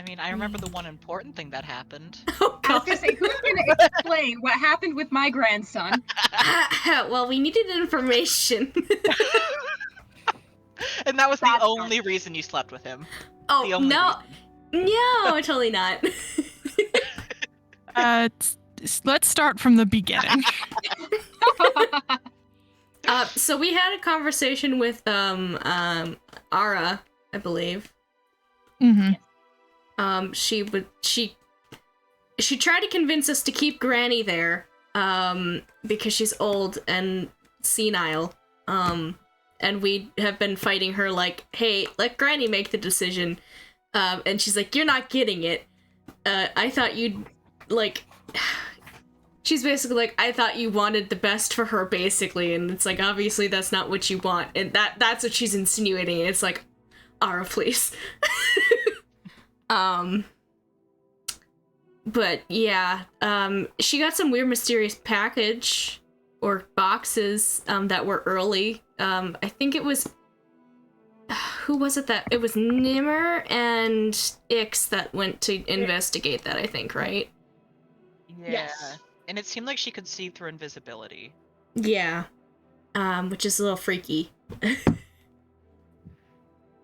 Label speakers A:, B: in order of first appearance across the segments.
A: mean, I remember the one important thing that happened.
B: Oh,
C: I was gonna say, who's gonna explain what happened with my grandson?
B: Well, we needed information.
A: And that was the
C: That's
A: only reason you slept with him.
B: Oh,
A: The only
B: no.
A: reason.
B: No, totally not.
D: Let's start from the beginning.
B: So we had a conversation with Ara, I believe.
D: Mm-hmm.
B: She tried to convince us to keep Granny there, because she's old and senile. And we have been fighting her like, hey, let Granny make the decision. And she's like, you're not getting it. I thought you'd, like... She's basically like, I thought you wanted the best for her, basically, and it's like, obviously that's not what you want, and that's what she's insinuating, and it's like, Ara, please. But yeah, she got some weird mysterious package, or boxes, that were early. I think it was, who was it that, it was Nimmer and Ix that went to investigate that, I think, right?
A: Yeah.
C: Yes.
A: And it seemed like she could see through invisibility.
B: Yeah. Which is a little freaky.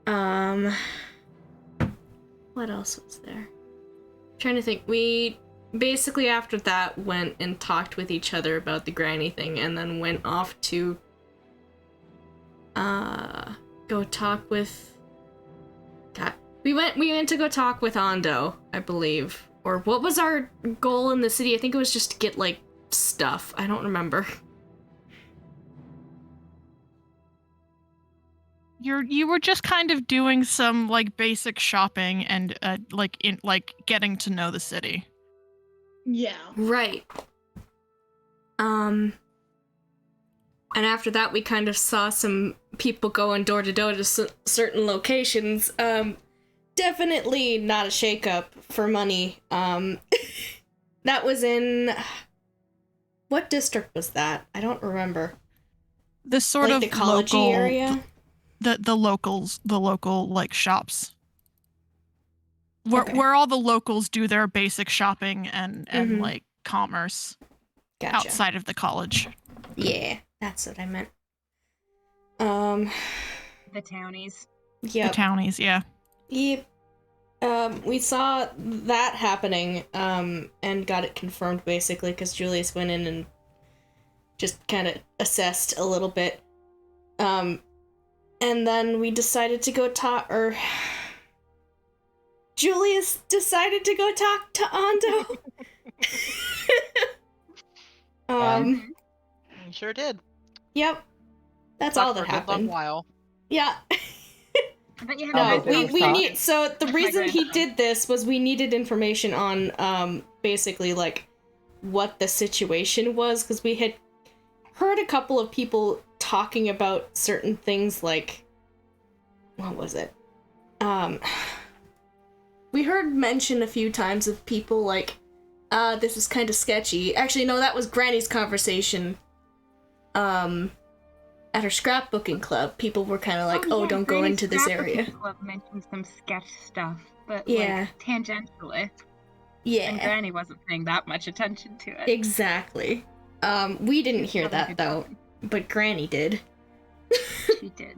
B: What else was there? I'm trying to think. We basically after that went and talked with each other about the granny thing, and then went off to go talk with we went to go talk with Ando, I believe. Or what was our goal in the city? I think it was just to get, like, stuff. I don't remember.
D: You were just kind of doing some, like, basic shopping and, getting to know the city.
C: Yeah.
B: Right. And after that, we kind of saw some people going door to door to certain locations. Definitely not a shakeup for money. That was in... What district was that? I don't remember.
D: This sort
B: like
D: of
B: the college
D: local,
B: area?
D: The local, like, shops. Where all the locals do their basic shopping and like, commerce.
B: Gotcha.
D: Outside of the college.
B: Yeah, that's what I meant.
C: The townies.
B: Yep.
D: The townies, yeah.
B: Yep. We saw that happening, and got it confirmed, basically, because Julius went in and just kind of assessed a little bit. And then we decided to go talk, or... Julius decided to go talk to Ando.
A: He sure did.
B: Yep. That's
A: Talked
B: all
A: for
B: that
A: a good long
B: happened.
A: while.
B: Yeah.
C: But you had
B: No,
C: a nice
B: we
C: talk.
B: need, so the
C: My
B: reason he
C: grandson.
B: did this was we needed information on, basically, like, what the situation was, because we had heard a couple of people talking about certain things, like, what was it? We heard mention a few times of people like, this is kind of sketchy. Actually, no, that was Granny's conversation. At her scrapbooking club, people were kind of like, oh,
C: yeah,
B: don't go
C: Granny's
B: into this
C: scrapbooking
B: area.
C: Club mentioned some sketch stuff, but
B: Yeah.
C: like tangentially. And
B: Yeah,
C: Granny wasn't paying that much attention to it.
B: exactly. We didn't hear
C: Having a
B: that,
C: good
B: though,
C: time.
B: but Granny did.
C: She did.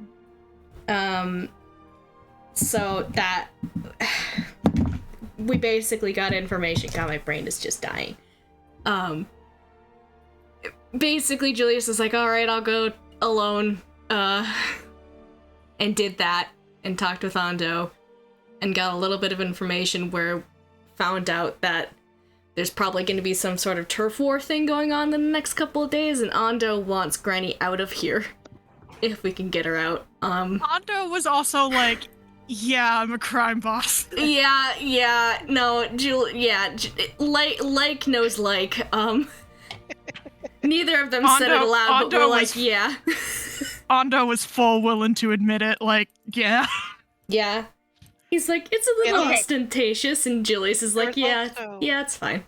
B: So that... we basically got information. God, my brain is just dying. Basically, Julius is like, alright, I'll go alone, and did that, and talked with Ando, and got a little bit of information where found out that there's probably going to be some sort of turf war thing going on in the next couple of days, and Ando wants Granny out of here, if we can get her out.
D: Ando was also like, yeah, I'm a crime boss.
B: Yeah, no, like knows like, neither of them said it aloud, but we're like, yeah.
D: Ando was full willing to admit it, like, yeah.
B: Yeah. He's like, it's a little
C: Okay.
B: ostentatious, and Julius is like,
A: There's
B: yeah,
A: also-
B: yeah, it's fine.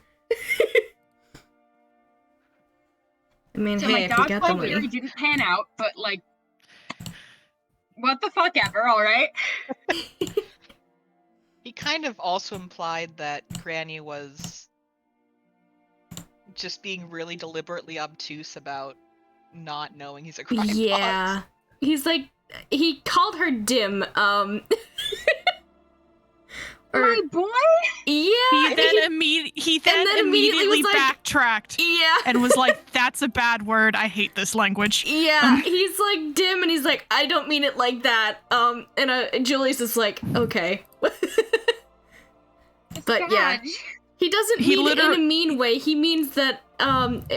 B: I mean,
C: So
B: hey,
C: my
B: if you got the
C: dodgeball theory
B: money.
C: didn't pan out, but like, what the fuck ever, alright?
A: He kind of also implied that Granny was just being really deliberately obtuse about not knowing he's a crime
B: Yeah.
A: boss.
B: He's like, he called her dim, or,
C: My boy?
B: yeah.
D: He then, immediately
B: was like-
D: backtracked
B: Yeah.
D: and was like, "That's a bad word. I hate this language."
B: Yeah, he's like dim, and he's like, I don't mean it like that. And Julius is like, okay. But yeah,
C: Dodge.
B: he doesn't
D: He
B: mean it in a
D: liter-
B: mean way. He means that, what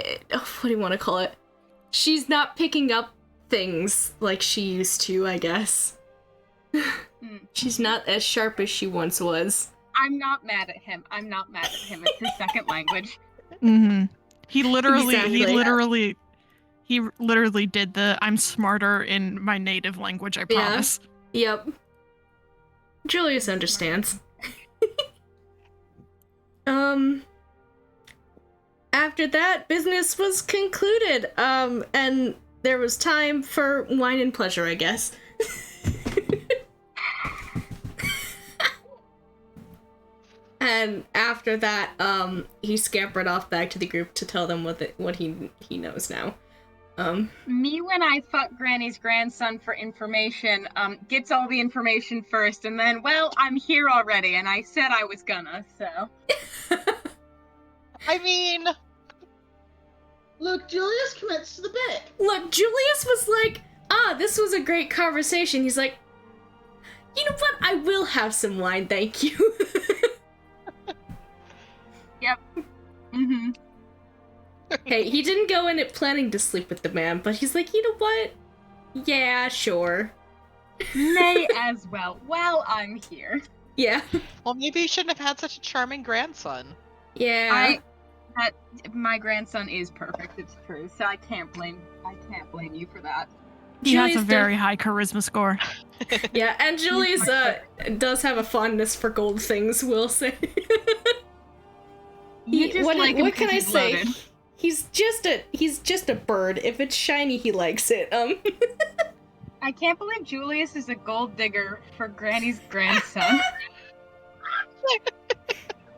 B: do you want to call it? She's not picking up things like she used to, I guess. She's not as sharp as she once was.
C: I'm not mad at him. I'm not mad at him. It's his second language.
D: Mm-hmm. He literally did the "I'm smarter in my native language, I
B: Yeah.
D: promise."
B: Yep. Julius understands. After that, business was concluded, and there was time for wine and pleasure, I guess. And after that, he scampered off back to the group to tell them what he knows now.
C: Me, when I fuck Granny's grandson for information, gets all the information first, and then, well, I'm here already, and I said I was gonna, so.
A: I mean,
E: Look, Julius commits to the bit.
B: Look, Julius was like, this was a great conversation. He's like, you know what? I will have some wine, thank you.
C: Mm-hmm.
B: Hey, he didn't go in it planning to sleep with the man, but he's like, you know what? Yeah, sure.
C: May as well. Well, I'm here.
B: Yeah.
A: well, maybe he shouldn't have had such a charming grandson.
B: Yeah.
C: My grandson is perfect, it's true, so I can't blame you for that.
D: He has a
B: Julius
D: very high charisma score.
B: Yeah, and Julius does have a fondness for gold things, we'll say.
C: You just
B: what
C: like him
B: what can
C: 'cause
B: I
C: he's
B: say?
C: loaded.
B: He's just a bird. If it's shiny, he likes it.
C: I can't believe Julius is a gold digger for Granny's grandson.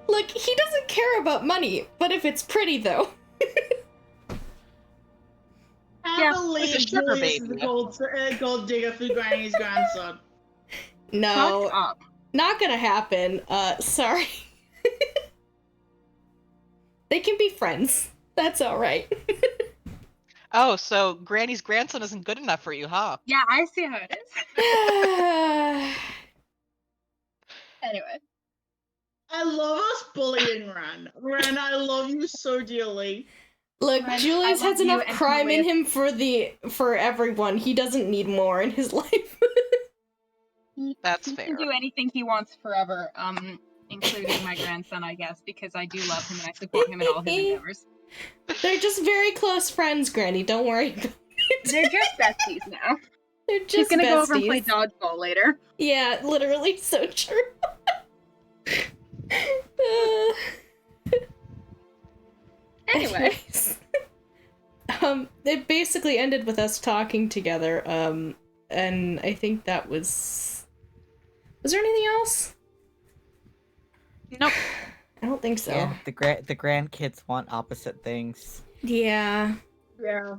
B: Look, he doesn't care about money, but if it's pretty though.
E: I
C: Yeah,
E: believe
A: it's a sugar
E: Julius is
A: baby.
E: the gold digger for Granny's grandson.
B: No,
C: Fuck up.
B: not gonna happen. Sorry. They can be friends. That's alright.
A: Oh, so Granny's grandson isn't good enough for you, huh?
C: Yeah, I see how it is. Anyway.
E: I love us bullying Ren. Ren, I love you so dearly.
B: Look,
C: Ren,
B: Julius
C: I love
B: has enough
C: you and
B: crime in
C: Julius.
B: him for everyone. He doesn't need more in his life.
A: That's
C: He
A: fair.
C: can do anything he wants forever, including my grandson, I guess, because I do love him and I support him in all his endeavors.
B: They're just very close friends, Granny. Don't worry.
C: They're just besties now.
B: They're
C: She's
B: just
C: gonna
B: besties.
C: go over and play dodgeball later.
B: Yeah, literally so true.
C: Anyway.
B: Anyways. It basically ended with us talking together, and I think that was there anything else?
D: Nope.
B: I don't think so.
F: Yeah, the grandkids want opposite things.
B: Yeah.
E: Yeah.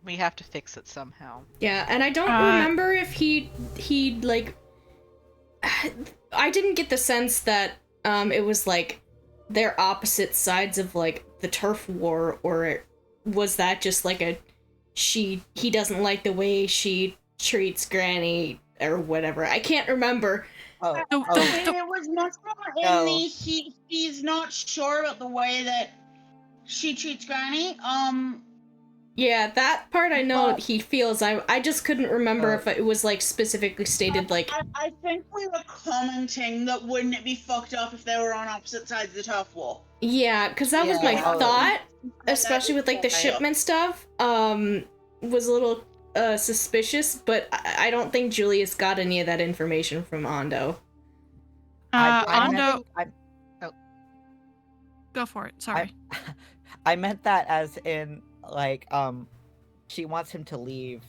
A: We have to fix it somehow.
B: Yeah, and I don't remember if he like I didn't get the sense that it was like they're opposite sides of like the turf war, or was that just like he doesn't like the way she treats Granny or whatever. I can't remember.
F: Oh,
D: The-
F: oh,
D: the-
E: It was much more
F: No.
E: in the he's not sure about the way that she treats Granny.
B: Yeah, that part I know
E: Well-
B: he feels. I just couldn't remember if it was like specifically stated like
E: I think we were commenting that wouldn't it be fucked up if they were on opposite sides of the turf war?
B: yeah, because that was my
F: Yeah.
B: thought, especially with like the
E: Yeah.
B: shipment stuff. Was a little suspicious, but I don't think Julius got any of that information from Ando.
F: I
D: Ando,
F: meant,
D: go for it. Sorry.
F: I meant that as in like she wants him to leave.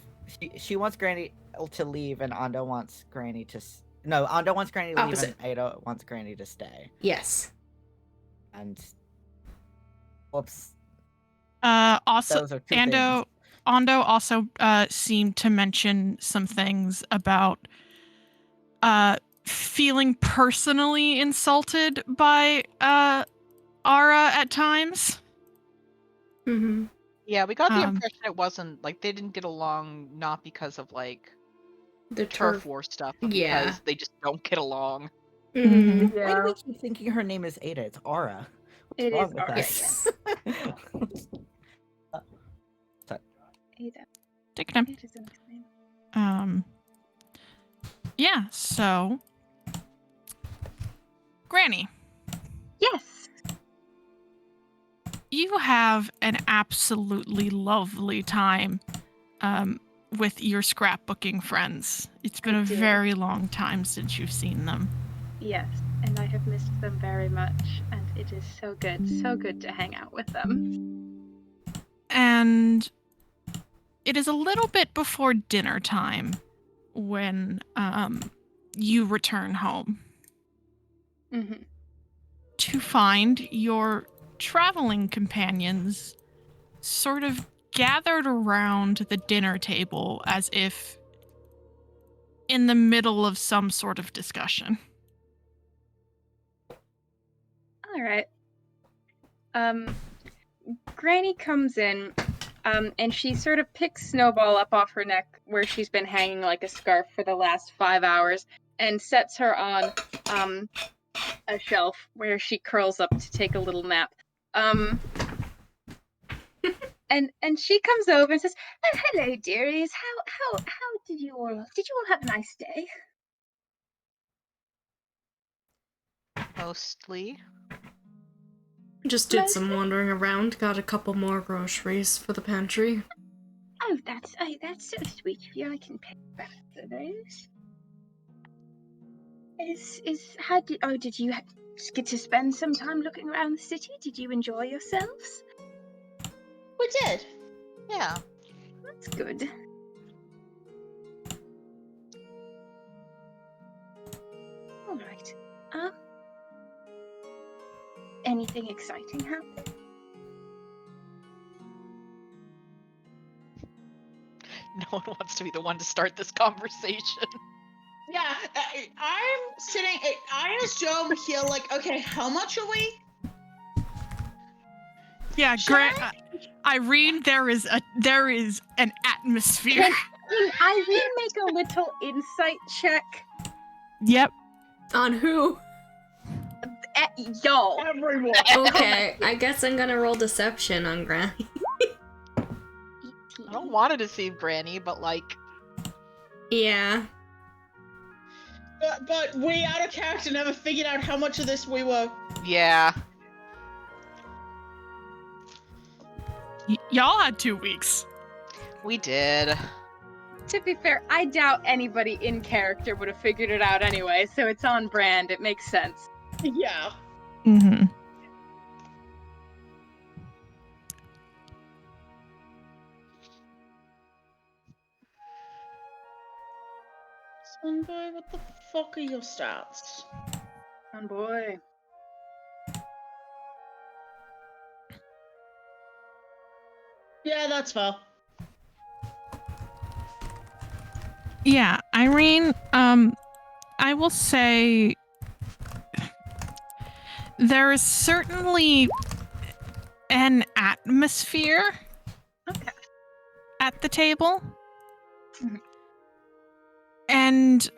F: She wants Granny to leave, and Ando wants Granny to No, Ando wants Granny to leave,
B: Opposite.
F: and Ada wants Granny to stay.
B: Yes.
F: And whoops,
D: Also,
F: those are two things.
D: Ando also seemed to mention some things about feeling personally insulted by Ara at times.
B: Mm-hmm.
A: Yeah, we got the
D: Um,
A: impression it wasn't like they didn't get along not because of like
B: The
A: turf war stuff, but
B: Yeah.
A: because they just don't get along.
B: Mm-hmm.
F: Why do we keep thinking her name is Ada? It's Ara. What's
C: It
F: wrong
C: is
F: with
C: Ara,
F: us?
C: Ada.
D: Take your time.
C: It is a nice name.
D: Yeah, so Granny,
C: Yes.
D: you have an absolutely lovely time with your scrapbooking friends. It's been
C: I
D: a
C: do.
D: very long time since you've seen them.
C: Yes, and I have missed them very much, and it is so good to hang out with them.
D: And it is a little bit before dinner time when you return home
C: Mm-hmm.
D: to find your traveling companions sort of gathered around the dinner table as if in the middle of some sort of discussion.
C: All right. Granny comes in, and she sort of picks Snowball up off her neck where she's been hanging like a scarf for the last 5 hours and sets her on a shelf where she curls up to take a little nap. And she comes over and says, "Oh, hello, dearies. How did you all have a nice day?"
A: Mostly.
B: Just did some wandering around. Got a couple more groceries for the pantry.
C: Oh, that's so sweet of you. I can pay back for those. Did you get to spend some time looking around the city? Did you enjoy yourselves?
E: We did.
A: Yeah.
C: That's good. All right. Anything exciting happen?
A: No one wants to be the one to start this conversation.
E: Yeah, I'm sitting. I as Joe am here, like, okay, how much are we?
D: Yeah, Irene, there is an atmosphere.
C: Can Irene make a little insight check?
D: Yep.
B: On who?
C: Y'all.
E: Everyone.
B: Okay, I guess I'm gonna roll deception on Granny.
A: I don't want to deceive Granny, but like,
B: Yeah.
E: But we out of character never figured out how much of this we were.
A: yeah.
D: Y'all had 2 weeks.
A: We did.
C: To be fair, I doubt anybody in character would have figured it out anyway, so it's on brand. It makes sense.
E: Yeah.
D: Mm-hmm.
E: Sunboy, what the fuck are your stats?
C: Oh boy.
E: Yeah, that's fair.
D: Yeah, Irene, I will say there is certainly an atmosphere at the table.
C: Mhm.
D: And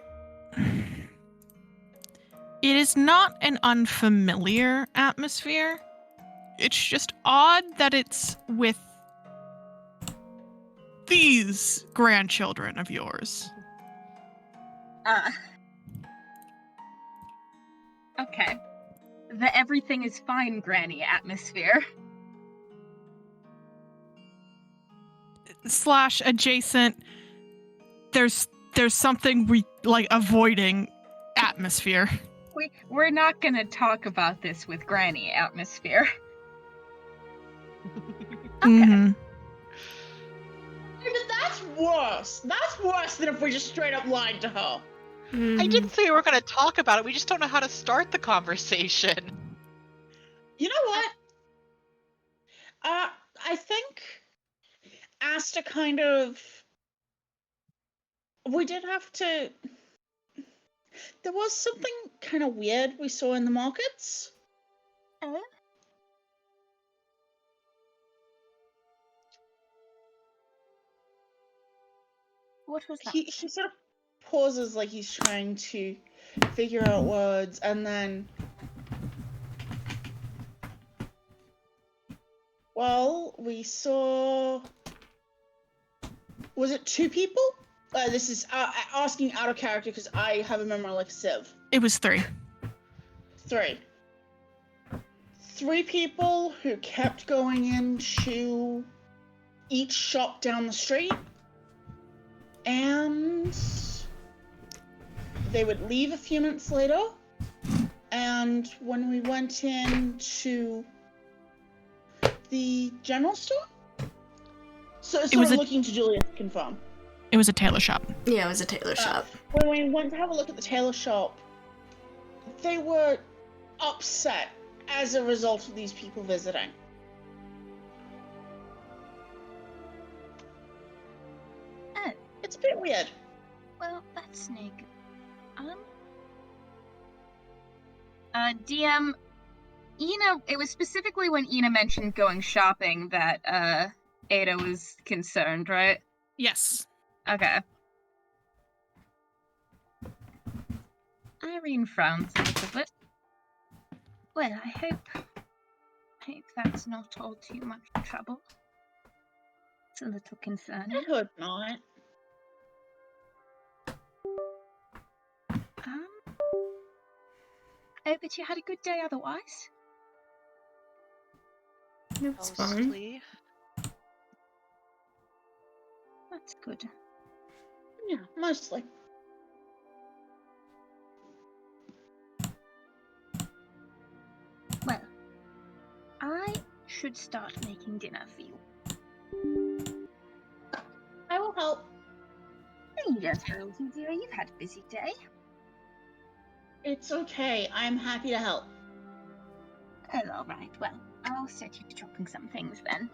D: it is not an unfamiliar atmosphere. It's just odd that it's with these grandchildren of yours.
C: Okay. The everything is fine granny atmosphere.
D: / adjacent, there's something we like avoiding atmosphere.
C: We're not gonna talk about this with granny atmosphere.
D: Mm-hmm.
E: But that's worse. That's worse than if we just straight up lied to her.
A: I didn't say we were going to talk about it. We just don't know how to start the conversation.
E: You know what? I think Asta kind of. We did have to. There was something kind of weird we saw in the markets.
C: Oh? What was that?
E: He sort of pauses like he's trying to figure out words, and then. Well, we saw. Was it 2 people? This is asking out of character because I have a memory like a sieve.
D: It was 3.
E: 3. 3 people who kept going into each shop down the street, and they would leave a few minutes later, and when we went into the general store, so
D: It was
E: looking to Julius to confirm.
D: It was a tailor shop.
B: Yeah, it was a tailor shop.
E: When we went to have a look at the tailor shop, they were upset as a result of these people visiting.
C: Oh.
E: It's a bit weird.
C: Well, that's no good. DM, Ina, it was specifically when Ina mentioned going shopping that, Ada was concerned, right?
D: Yes.
C: Okay. Irene frowns a little bit. Well, I hope that's not all too much trouble. It's a little concerning.
E: I hope not.
C: Oh, but you had a good day otherwise?
B: It was fun.
A: Mostly.
C: That's good.
E: Yeah, mostly.
C: Well, I should start making dinner for you.
E: I will help.
C: You don't have to, dear. You've had a busy day.
E: It's okay. I'm happy to help.
C: Oh, all right. Well, I'll set you to chopping some things then.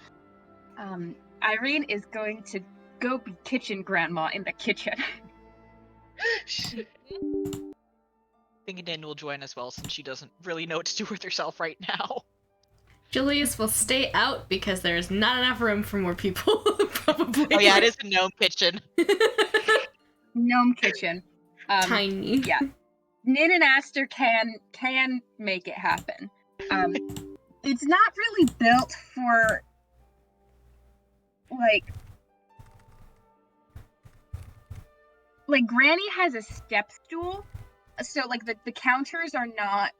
C: Irene is going to go be kitchen grandma in the kitchen.
A: Thinking Dan will join as well since she doesn't really know what to do with herself right now.
B: Julius will stay out because there's not enough room for more people, probably.
A: Oh yeah, it is a gnome kitchen.
C: Gnome kitchen.
B: Tiny.
C: Yeah. Nin and Aster can make it happen. It's not really built for like Granny has a step stool, so like the counters are not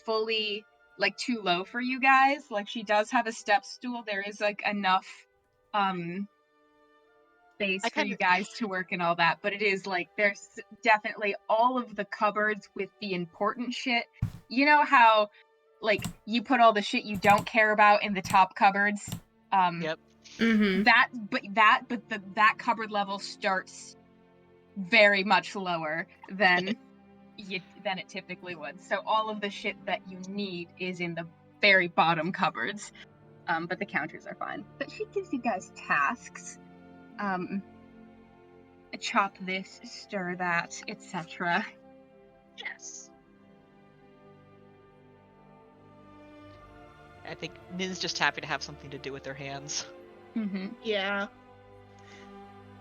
C: fully like too low for you guys. Like she does have a step stool. There is like enough space for you guys to work and all that, but it is like there's definitely all of the cupboards with the important shit. You know how like you put all the shit you don't care about in the top cupboards?
A: Yep.
B: Mm-hmm.
C: That cupboard level starts very much lower than it typically would. So all of the shit that you need is in the very bottom cupboards. But the counters are fine. But she gives you guys tasks. Chop this, stir that, etc.
E: Yes.
A: I think Nin's just happy to have something to do with her hands.
C: Mm-hmm.
E: Yeah.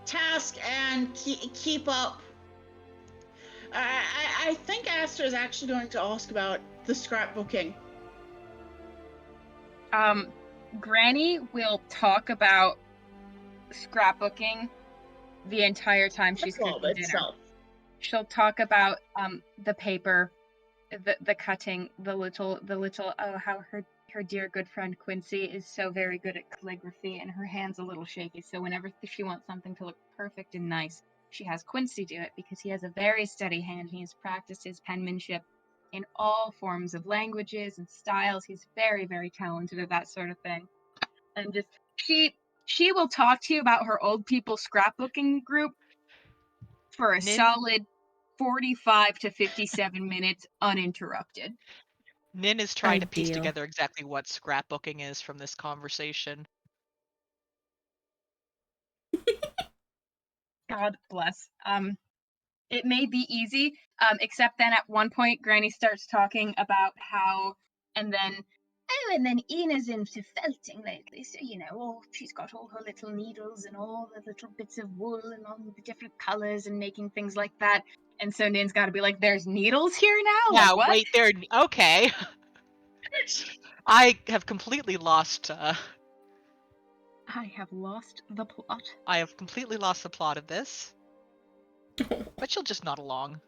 E: Task and keep up. I think Aster is actually going to ask about the scrapbooking.
C: Granny will talk about scrapbooking the entire time she's cooking dinner.
E: Itself.
C: She'll talk about the paper, the cutting, the little how her dear good friend Quincy is so very good at calligraphy and her hand's a little shaky, so whenever she wants something to look perfect and nice, she has Quincy do it because he has a very steady hand. He has practiced his penmanship in all forms of languages and styles. He's very, very talented at that sort of thing. And just she will talk to you about her old people scrapbooking group for a
A: Nin-
C: solid 45 to 57 minutes uninterrupted.
A: Nin is trying to piece
B: Ideal.
A: together exactly what scrapbooking is from this conversation.
C: God bless. It may be easy, except then at one point Granny starts talking about how, and then Ina's into felting lately, so she's got all her little needles and all the little bits of wool and all the different colors and making things like that. And so Nin's got to be like, "There's needles here now?
A: Yeah,
C: Like what?"
A: wait there. Okay. I have completely lost.
C: I have lost the plot.
A: I have completely lost the plot of this. But she'll just nod along.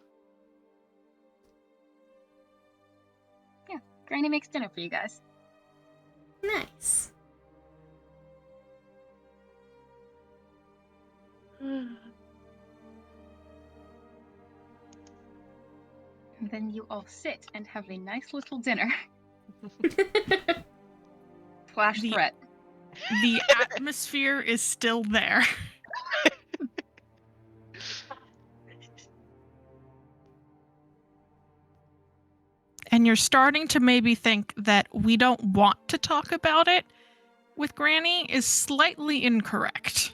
C: Yeah, Granny makes dinner for you guys.
B: Nice.
C: And then you all sit and have a nice little dinner. Flash
D: The-
C: threat.
D: The atmosphere is still there. And you're starting to maybe think that we don't want to talk about it with Granny is slightly incorrect.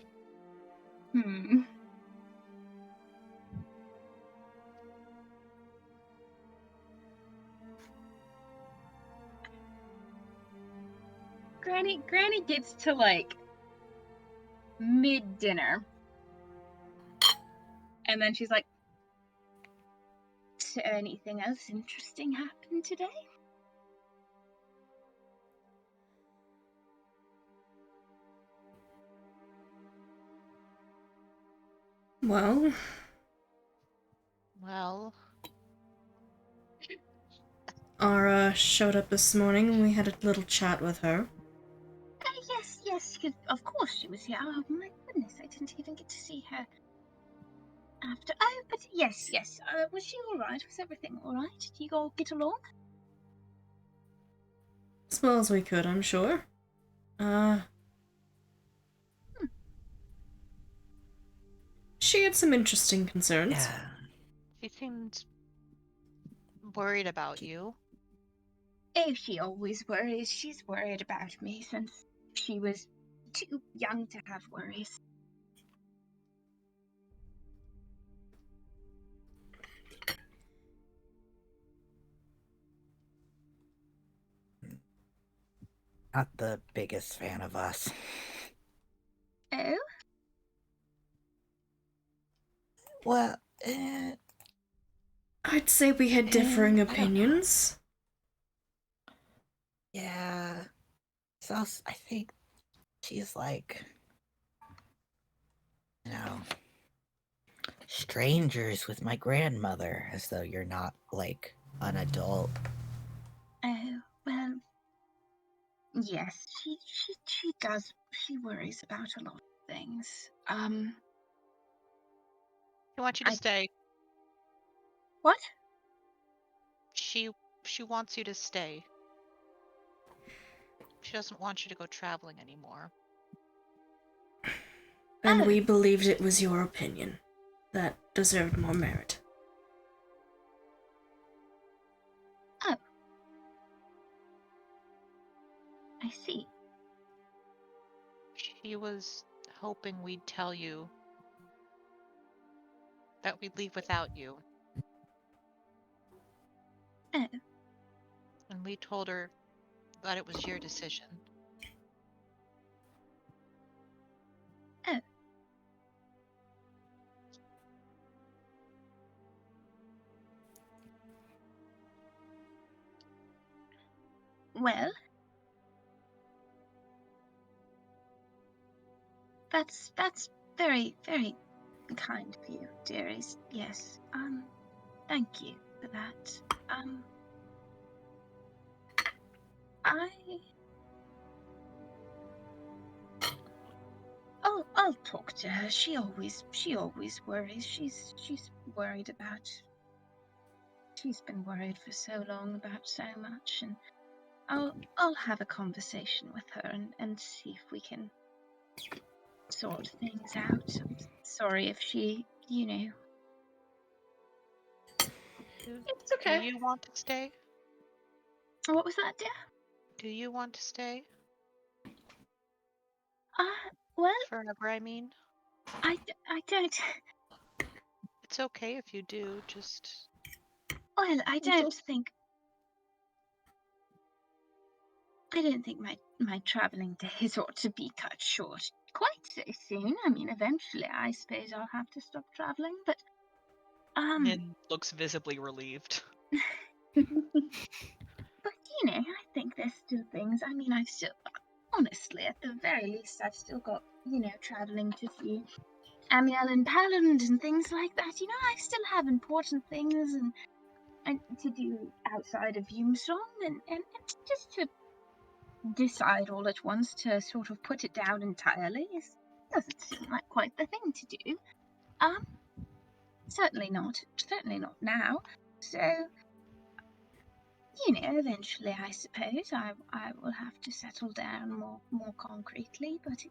C: Granny gets to like mid dinner. And then she's like, "So anything else interesting happened today?"
B: Well,
A: Well,
B: Ara showed up this morning and we had a little chat with her.
C: Yes, of course she was here. Oh my goodness, I didn't even get to see her after. Oh, but yes. Was she all right? Was everything all right? Did you all get along?
B: As well as we could, I'm sure. She had some interesting concerns.
F: Yeah.
A: she seemed worried about you.
C: Oh, she always worries. She's worried about me since she was too young to have worries.
F: Not the biggest fan of us.
C: Oh?
F: Well,
B: I'd say we had differing
F: I don't know.
B: opinions.
F: Yeah. So I think she's like, strangers with my grandmother, as though you're not like an adult.
C: Oh, well, yes, she does. She worries about a lot of things.
A: She wants you to
C: I-
A: stay.
C: What?
A: She wants you to stay. She doesn't want you to go traveling anymore.
B: And
C: Oh.
B: we believed it was your opinion that deserved more merit.
C: I see.
A: She was hoping we'd tell you that we'd leave without you.
C: Oh.
A: And we told her that it was your decision.
C: Oh. Well, that's very, very kind of you, dearies. Yes. Thank you for that. I'll talk to her. She always worries. She's worried about. She's been worried for so long about so much, and I'll have a conversation with her and see if we can sort things out. I'm sorry if she, It's okay.
A: Do you want to stay?
C: What was that, dear?
A: Do you want to stay?
C: Well,
A: Forever, I mean.
C: I don't.
A: It's okay if you do, just...
C: Well, I don't
E: so-
C: think. I don't think my traveling days ought to be cut short quite so soon. I mean, eventually, I suppose I'll have to stop traveling, but
A: Min looks visibly relieved.
C: but I think there's still things. I mean, I've still, honestly, at the very least, I've still got, traveling to see Amiel and Paland and things like that. I still have important things and to do outside of Yumsong, and just to decide all at once to sort of put it down entirely doesn't seem like quite the thing to do. Certainly not now. So, eventually, I suppose I will have to settle down more concretely, but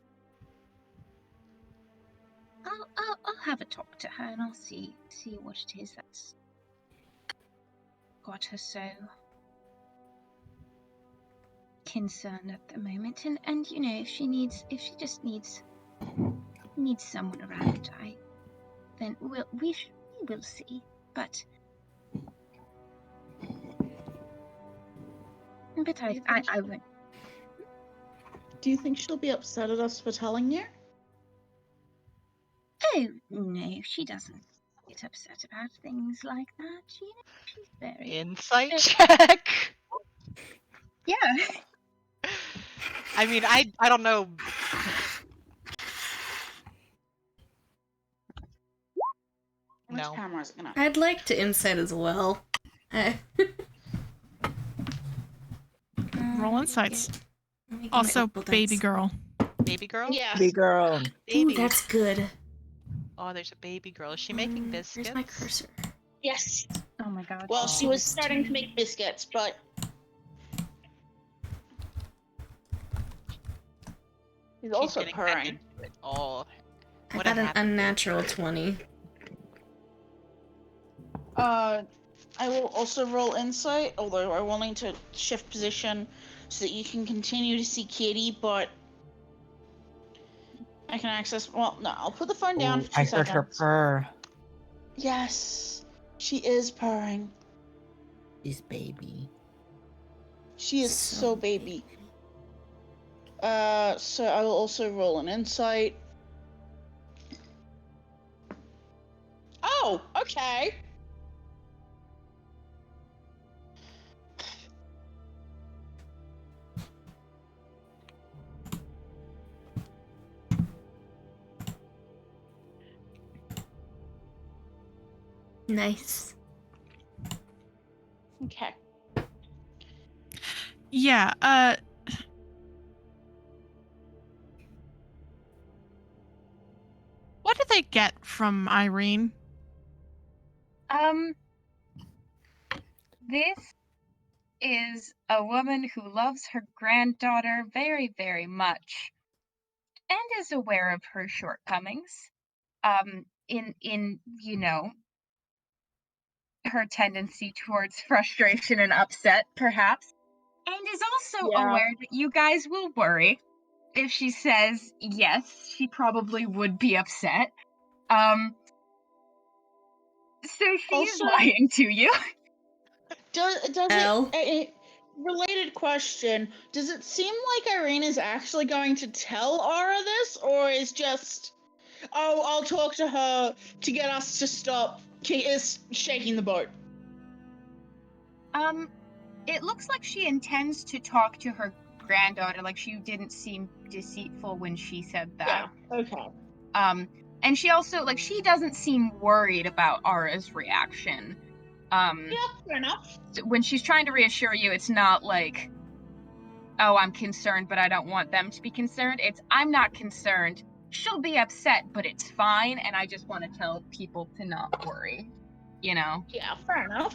C: I'll have a talk to her and I'll see what it is that's got her so concerned at the moment. And if she just needs someone around, then we will see. But I won't.
E: Do you think she'll be upset at us for telling you?
C: Oh no, she doesn't get upset about things like that. She's very
A: Insight check!
C: yeah.
A: I mean, I don't know.
E: Which
A: No.
E: camera is it gonna?
B: I'd like to insight as well.
D: Roll insights.
B: Let me get
D: Also,
B: my opal
D: baby
B: dice.
D: girl.
A: Baby girl?
E: Yeah.
F: Big girl.
B: Ooh,
A: Baby.
B: that's good.
A: Oh, there's a baby girl. Is she making biscuits?
B: Where's my cursor?
E: Yes.
C: Oh my god.
E: Well, she was
B: it's
E: starting to make biscuits, but she's also
A: getting back
E: purring.
A: into it. Oh,
B: I
A: what a
B: got an
A: happy
B: unnatural
A: baby.
B: 20.
E: I will also roll insight, although I will need to shift position so that you can continue to see Kitty, but I can access. Well, no, I'll put the phone down
F: Ooh,
E: for 2
F: I heard
E: seconds.
F: her purr.
E: Yes, she is purring.
F: She's baby.
E: She is so baby. So I will also roll an insight. Oh, okay.
B: Nice.
E: Okay.
D: Yeah, what did they get from Irene?
C: This is a woman who loves her granddaughter very, very much and is aware of her shortcomings. In her tendency towards frustration and upset, perhaps, and is also
E: Yeah.
C: aware that you guys will worry if she says yes. She probably would be upset. So she is
E: Also-
C: lying to you.
E: Does
B: L.
E: it? Related question: does it seem like Irene is actually going to tell Aura this, or is just, oh, I'll talk to her to get us to stop is shaking the boat?
C: It looks like she intends to talk to her granddaughter. Like, she didn't seem deceitful when she said that.
E: Yeah. Okay.
C: And she also, like, she doesn't seem worried about Aura's reaction.
E: Yeah, fair enough.
C: When she's trying to reassure you, it's not like, oh, I'm concerned, but I don't want them to be concerned. It's, I'm not concerned. She'll be upset, but it's fine, and I just want to tell people to not worry.
E: Yeah, fair enough.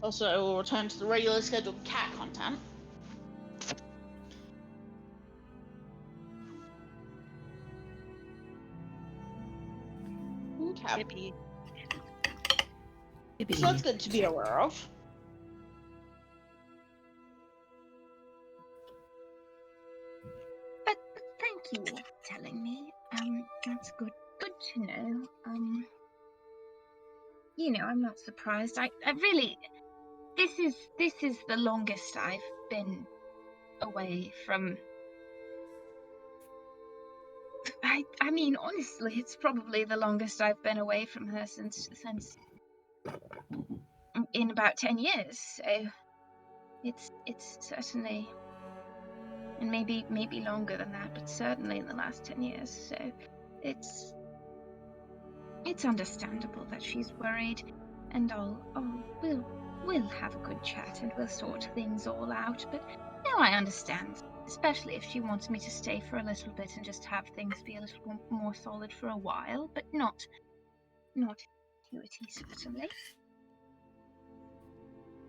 E: Also, I will return to the regularly scheduled cat content. Okay.
A: Yippee.
E: So that's good to be aware of.
C: But thank you all for telling me. That's good. Good to know. I'm not surprised. I really. This is the longest I've been away from. I mean, honestly, it's probably the longest I've been away from her since in about 10 years. So it's certainly, and maybe longer than that, but certainly in the last 10 years. So it's understandable that she's worried, and we'll have a good chat and we'll sort things all out. But no, I understand, especially if she wants me to stay for a little bit and just have things be a little more solid for a while, but not perpetuity, certainly.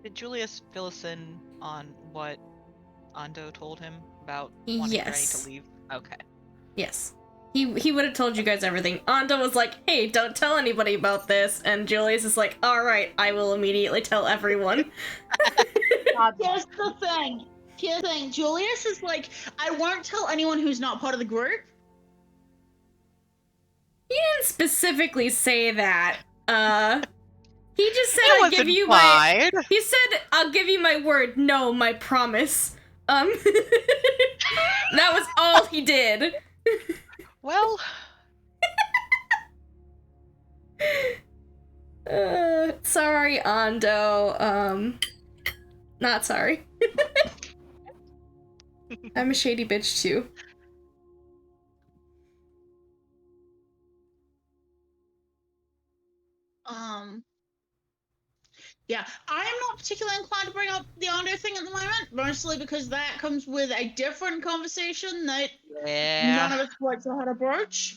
A: Did Julius fill us in on what Ando told him about wanting Granny
B: Yes.
A: to leave? Okay.
B: Yes. He would have told you guys everything. Ando was like, hey, don't tell anybody about this. And Julius is like, alright, I will immediately tell everyone.
E: Here's the thing. Julius is like, I won't tell anyone who's not part of the group.
B: He didn't specifically say that. He just said,
A: It
B: I'll
A: was
B: give you
A: implied.
B: my... He said, I'll give you my word. No, my promise. That was all he did.
A: Well,
B: Sorry, Ando. Not sorry. I'm a shady bitch too.
E: Yeah, I am not particularly inclined to bring up the Ando thing at the moment, mostly because that comes with a different conversation that none of us quite know how to broach.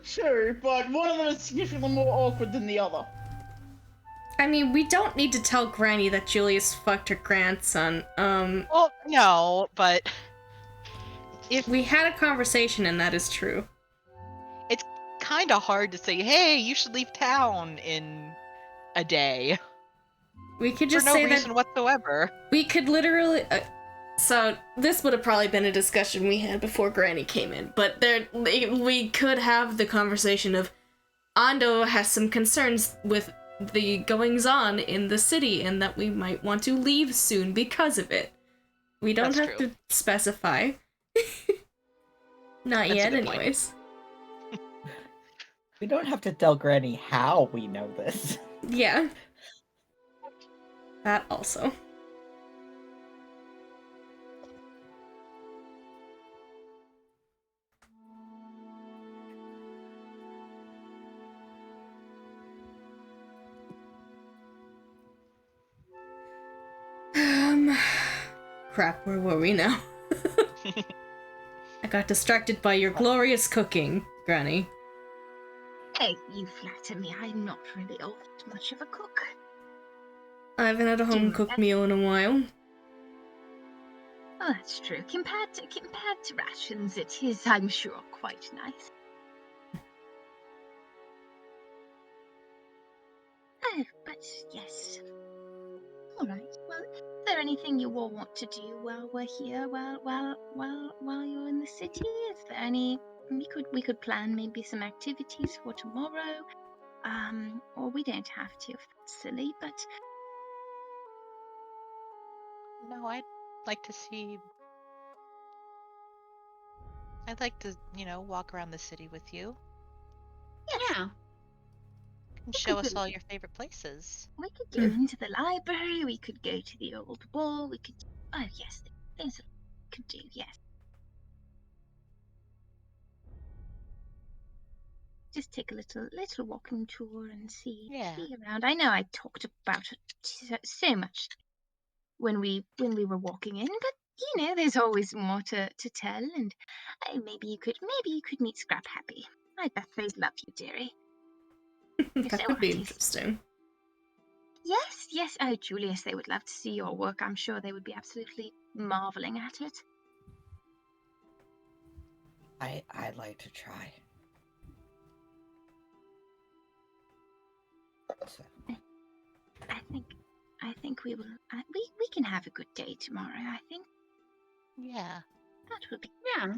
E: Sure, but one of them is significantly more awkward than the other.
B: I mean, we don't need to tell Granny that Julius fucked her grandson.
A: Well, no, but if
B: We had a conversation and that is true.
A: it's kind of hard to say, hey, you should leave town in a day
B: We could
A: for
B: just
A: no
B: say
A: reason
B: that
A: whatsoever.
B: we could literally... so, this would have probably been a discussion we had before Granny came in, but we could have the conversation of Ando has some concerns with the goings-on in the city and that we might want to leave soon because of it. We don't
A: That's
B: have
A: true.
B: to specify. Not
A: That's a
B: yet,
A: good point.
B: anyways.
F: We don't have to tell Granny how we know this.
B: Yeah. That also. Crap, where were we now? I got distracted by your glorious cooking, Granny.
C: Hey, you flatter me. I'm not really all that much of a cook.
B: I haven't had a home-cooked meal in a while.
C: Oh, that's true. Compared to rations, it is, I'm sure, quite nice. Oh, but yes. All right. Well, is there anything you all want to do while we're here? While you're in the city, is there any? We could plan maybe some activities for tomorrow. Or we don't have to if that's silly. But
A: No, I'd like to see. I'd like to, walk around the city with you
E: Yeah.
A: and show us all your favorite places.
C: we could go into the library. We could go to the old wall. We could. Oh yes, there's a could do. Yes. Just take a little walking tour and see around. I know I talked about it so much when we were walking in, but there's always more to tell, and maybe you could meet Scrap Happy. I bet they'd love you, dearie.
B: That would be interesting.
C: Yes. Oh, Julius, they would love to see your work. I'm sure they would be absolutely marveling at it.
F: I'd like to try. So,
G: I think we will. We can have a good day tomorrow. I think
A: Yeah.
G: that will be.
E: Yeah.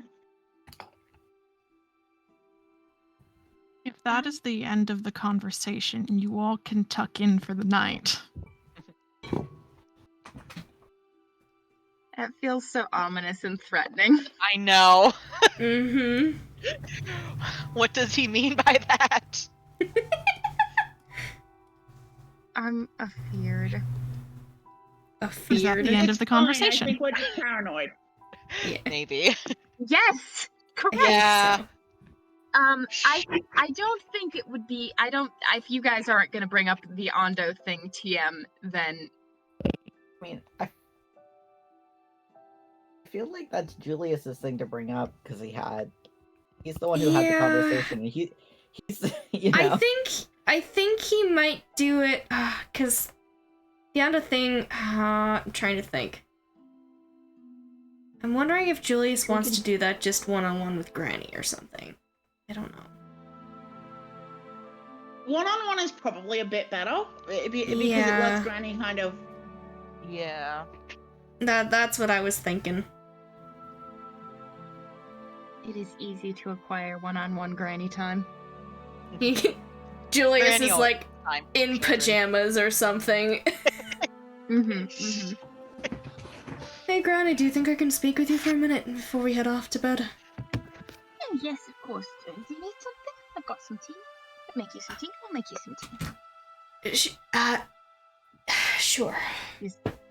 D: If that is the end of the conversation, you all can tuck in for the night.
C: That feels so ominous and threatening.
A: I know.
B: Mm-hmm.
A: What does he mean by that?
C: I'm afeared.
D: Is that the end of the
E: Fine, I
D: conversation?
E: think we're just paranoid.
B: Yeah.
A: Maybe.
C: Yes, correct.
A: Yeah.
B: So,
C: I don't think it would be. I don't. If you guys aren't gonna bring up the Ondo thing, TM, then
F: I mean, I feel like that's Julius's thing to bring up because he's the one who had the
B: Yeah.
F: conversation, and he's you know.
B: I think he might do it because the other thing. I'm trying to think. I'm wondering if Julius wants to do that just one-on-one with Granny or something. I don't know.
E: One-on-one is probably a bit better because it
B: Yeah.
E: lets Granny kind of.
A: Yeah.
B: That's what I was thinking.
C: it is easy to acquire one-on-one granny time.
B: Julius
A: Granny
B: is
A: always
B: like
A: time
B: in
A: children.
B: pajamas or something. Hey Granny, do you think I can speak with you for a minute before we head off to bed?
G: Oh, yes, of course. Do you need something? I've got some tea. I'll make you some tea. I'll make you some tea.
B: Sure.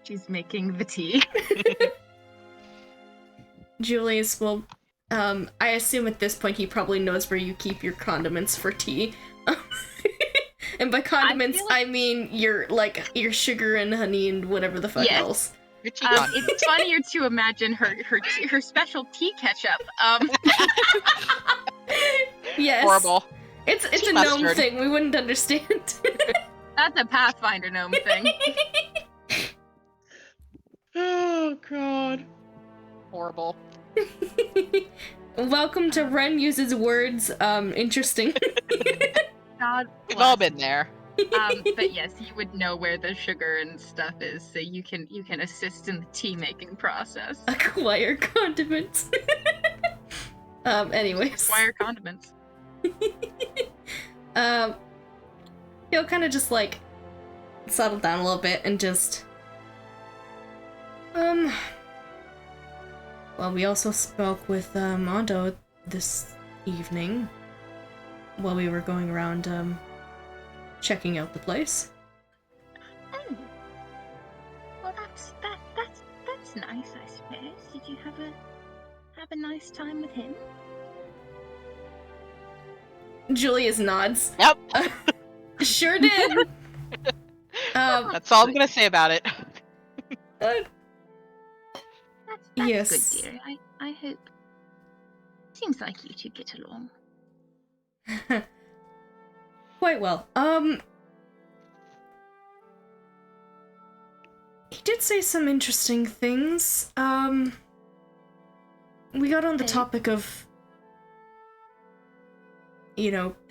C: She's making the tea.
B: Julius will, I assume at this point he probably knows where you keep your condiments for tea. And by condiments,
C: feel like-
B: I mean your sugar and honey and whatever the fuck
C: Yes.
B: else.
A: Your tea con-
C: It's funnier to imagine her special tea ketchup.
B: Yes.
A: Horrible.
B: It's
A: Tea
B: a gnome
A: mustard.
B: thing, we wouldn't understand.
C: That's a Pathfinder gnome thing.
E: Oh God.
A: Horrible.
B: Welcome to Ren uses words, interesting.
C: God
A: We've all
C: bless.
A: been there.
C: But yes, you would know where the sugar and stuff is, so you can assist in the tea making process.
B: Acquire condiments. Anyways.
C: Acquire condiments.
B: He'll kind of just like settle down a little bit and just well, we also spoke with Mondo this evening while we were going around checking out the place.
G: Oh. Well, that's nice, I suppose. Did you have a nice time with him?
B: Julius nods.
A: Yep.
B: Sure did.
A: That's all I'm gonna say about it.
G: That's
B: Yes.
G: good, dear. I hope. Seems like you two get along.
B: Quite well. He did say some interesting things. We got on the
G: Okay.
B: topic of,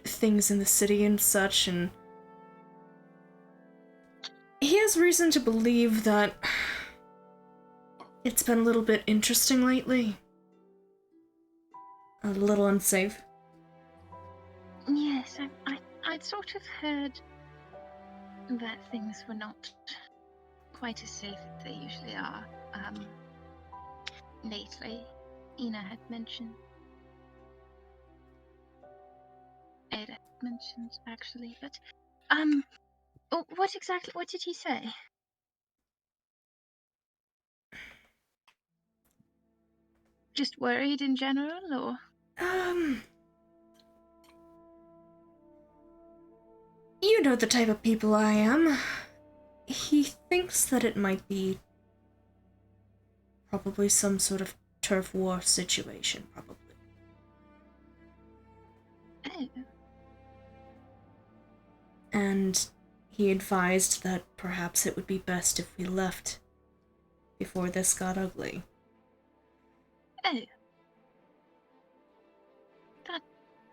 B: things in the city and such, and he has reason to believe that it's been a little bit interesting lately. A little unsafe.
G: Yes, I'd sort of heard that things were not quite as safe as they usually are. Lately, Ina had mentioned. Ada had mentioned, actually, but, what did he say? Just worried in general, or?
B: You know the type of people I am. He thinks that it might be probably some sort of turf war situation, probably.
G: Oh,
B: And he advised that perhaps it would be best if we left before this got ugly.
G: oh.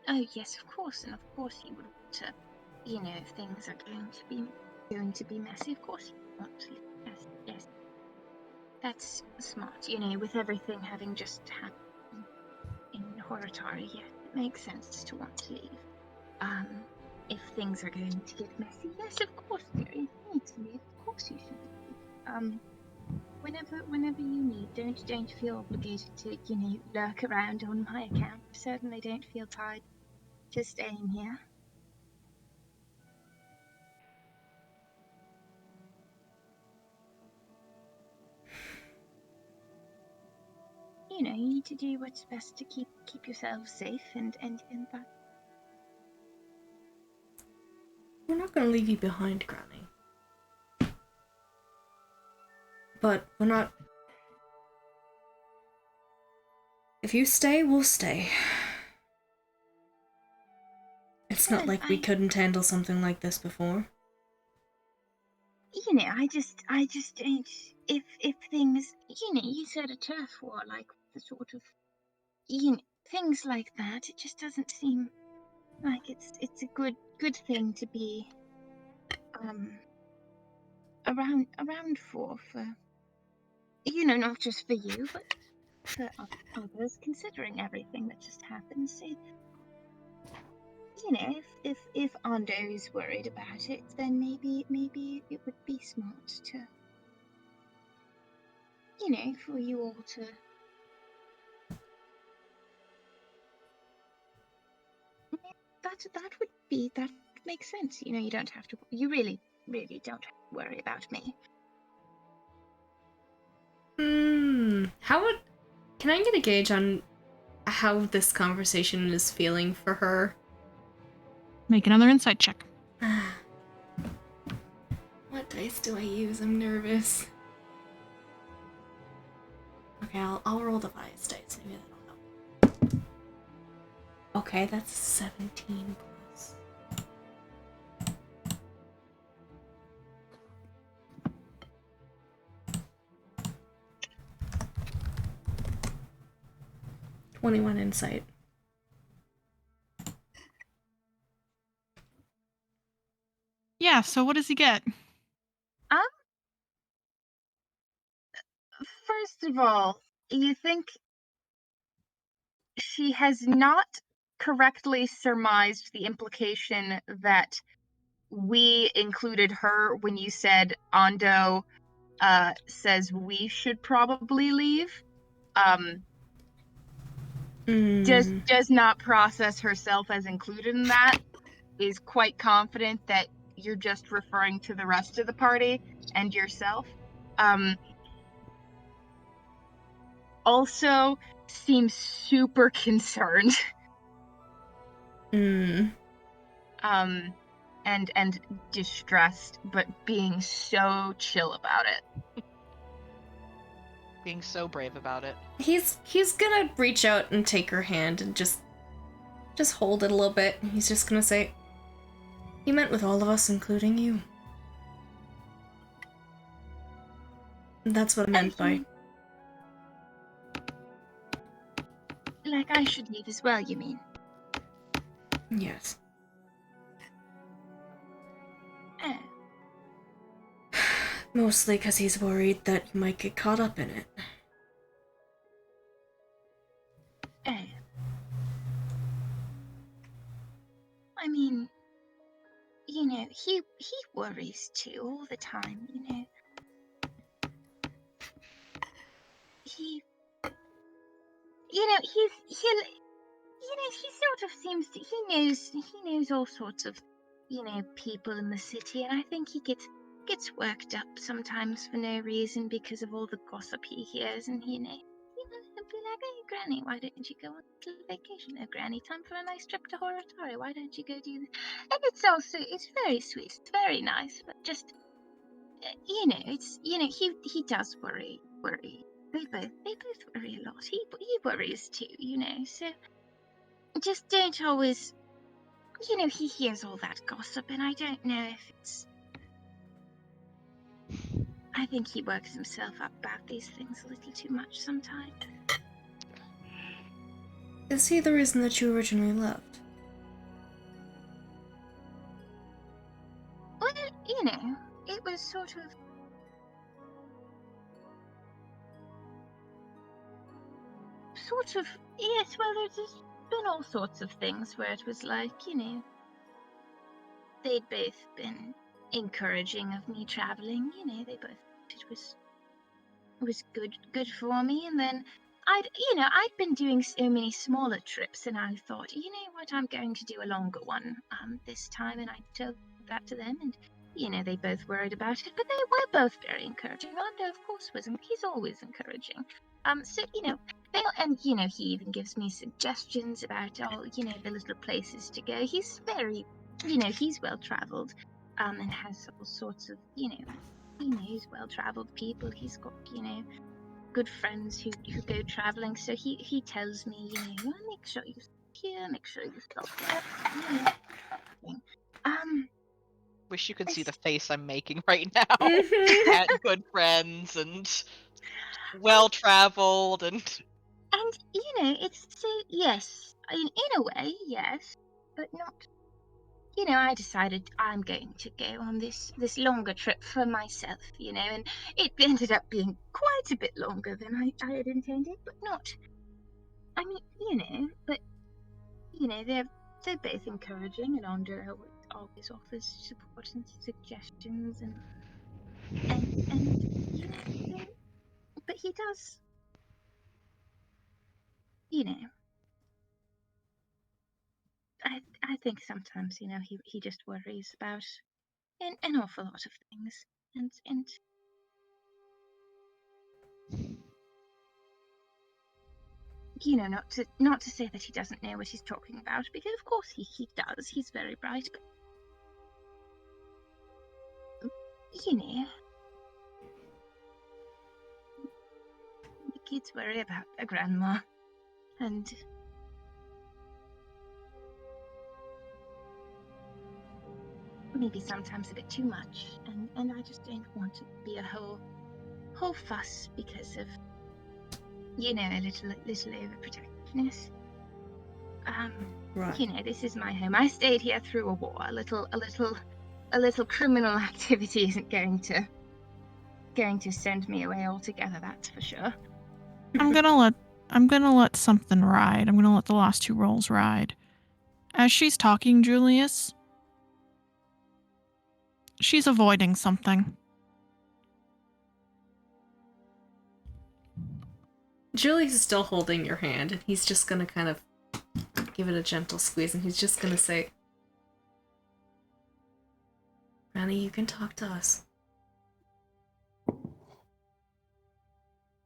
G: Oh yes, of course, and of course you would want to, if things are going to be messy, of course you want to. Yes, yes. That's smart, with everything having just happened in Horatari, yes, it makes sense to want to leave. If things are going to get messy, yes, of course, there is need to leave. Of course you should leave. Whenever you need, don't feel obligated to, lurk around on my account. Certainly don't feel tied to staying here. You need to do what's best to keep yourself safe and that.
B: We're not gonna leave you behind, Granny. But we're not... If you stay, we'll stay. It's not like we couldn't handle something like this before.
G: I just don't. If things, you said a turf war, like the sort of, things like that. It just doesn't seem like it's a good thing to be around for not just for you, but for others, considering everything that just happened. So, if Ando is worried about it, then maybe it would be smart to, for you all to. That makes sense. You don't have to. You really don't have to worry about me.
B: Can I get a gauge on how this conversation is feeling for her?
D: Make another insight check.
B: What dice do I use? I'm nervous. Okay, I'll roll the bias dice. Maybe that'll help. Okay, that's 17 plus. $21 insight.
D: Yeah, so what does he get?
G: First of all, you think she has not correctly surmised the implication that we included her when you said Ando says we should probably leave. Does not process herself as included in that, is quite confident that you're just referring to the rest of the party and yourself. Also seems super concerned. And distressed, but being so chill about it.
A: Being so brave about it.
B: He's gonna reach out and take her hand and just hold it a little bit. He's just gonna say, "He meant with all of us, including you." And that's what I meant by...
G: Like I should leave as well, you mean?
B: Yes.
G: Oh.
B: Mostly because he's worried that you might get caught up in it.
G: Oh. I mean, he worries too all the time, He sort of seems to, he knows all sorts of, people in the city, and I think he gets worked up sometimes for no reason because of all the gossip he hears, and he'll be like, "Hey, Granny, why don't you go on a little vacation? Oh, Granny, time for a nice trip to Horatari. Why don't you go do this?" And it's very sweet, it's very nice, but just, he does worry. They both worry a lot. He worries too, so just don't always, he hears all that gossip, and I don't know if it's... I think he works himself up about these things a little too much sometimes.
B: Is he the reason that you originally left?
G: sort of, yes, well, there's just been all sorts of things where it was like, they'd both been encouraging of me traveling, they both thought it was good for me. And then I'd been doing so many smaller trips, and I thought, you know what, I'm going to do a longer one this time. And I told that to them, and they both worried about it, but they were both very encouraging. Rondo, of course, wasn't. He's always encouraging. So he even gives me suggestions about all the little places to go. He's very, he's well traveled, and has all sorts of he knows well traveled people. He's got good friends who go traveling. So he tells me, make sure you stop here, make sure you stop there.
A: Wish you could see the face I'm making right now
B: Mhm.
A: at good friends and well-traveled and...
G: And it's so, yes, in a way, yes, but not. I decided I'm going to go on this longer trip for myself, and it ended up being quite a bit longer than I had intended, but not. I mean, but they're both encouraging, and Andre always offers support and suggestions, and so, but he does, you know. I think sometimes, he just worries about an awful lot of things, and not to say that he doesn't know what he's talking about, because of course he does. He's very bright, but the kids worry about their grandma, and maybe sometimes a bit too much, and I just don't want to be a whole fuss because of a little overprotectiveness.
B: Right.
G: This is my home. I stayed here through a war. A little criminal activity isn't going to send me away altogether, that's for sure.
D: I'm gonna let something ride. I'm gonna let the last two rolls ride. As she's talking, Julius, she's avoiding something.
B: Julius is still holding your hand, and he's just gonna kind of give it a gentle squeeze, and he's just gonna say, Granny, you can talk to us.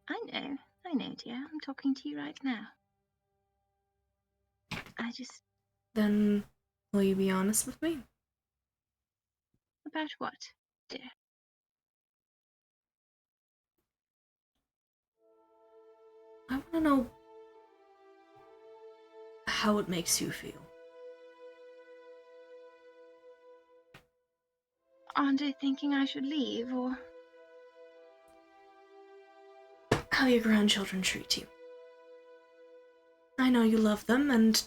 G: I know, dear. I'm talking to you right now.
B: Then, will you be honest with me?
G: About what, dear?
B: I want to know how it makes you feel.
G: Andre thinking I should leave, or
B: How your grandchildren treat you. I know you love them, and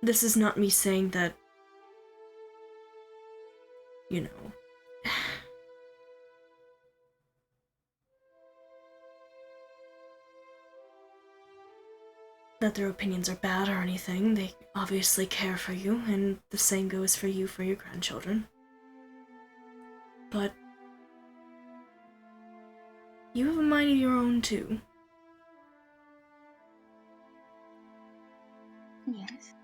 B: this is not me saying that, that their opinions are bad or anything. They obviously care for you, and the same goes for you for your grandchildren. But you have a mind of your own, too.
G: yes.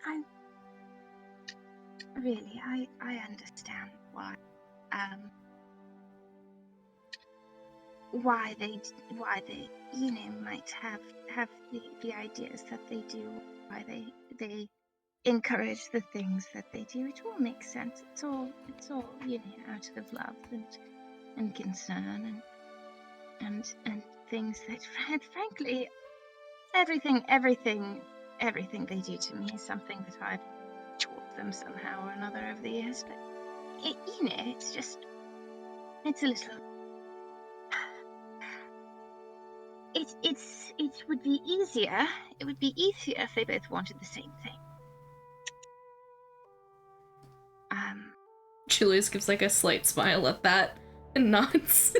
G: I'm really, I understand why they might have the ideas that they do, why they encourage the things that they do. It all makes sense. It's all out of love and concern and things that frankly everything they do to me is something that I've taught them somehow or another over the years. But it's a little. It would be easier. It would be easier if they both wanted the same thing.
B: Julius gives like a slight smile at that and nods.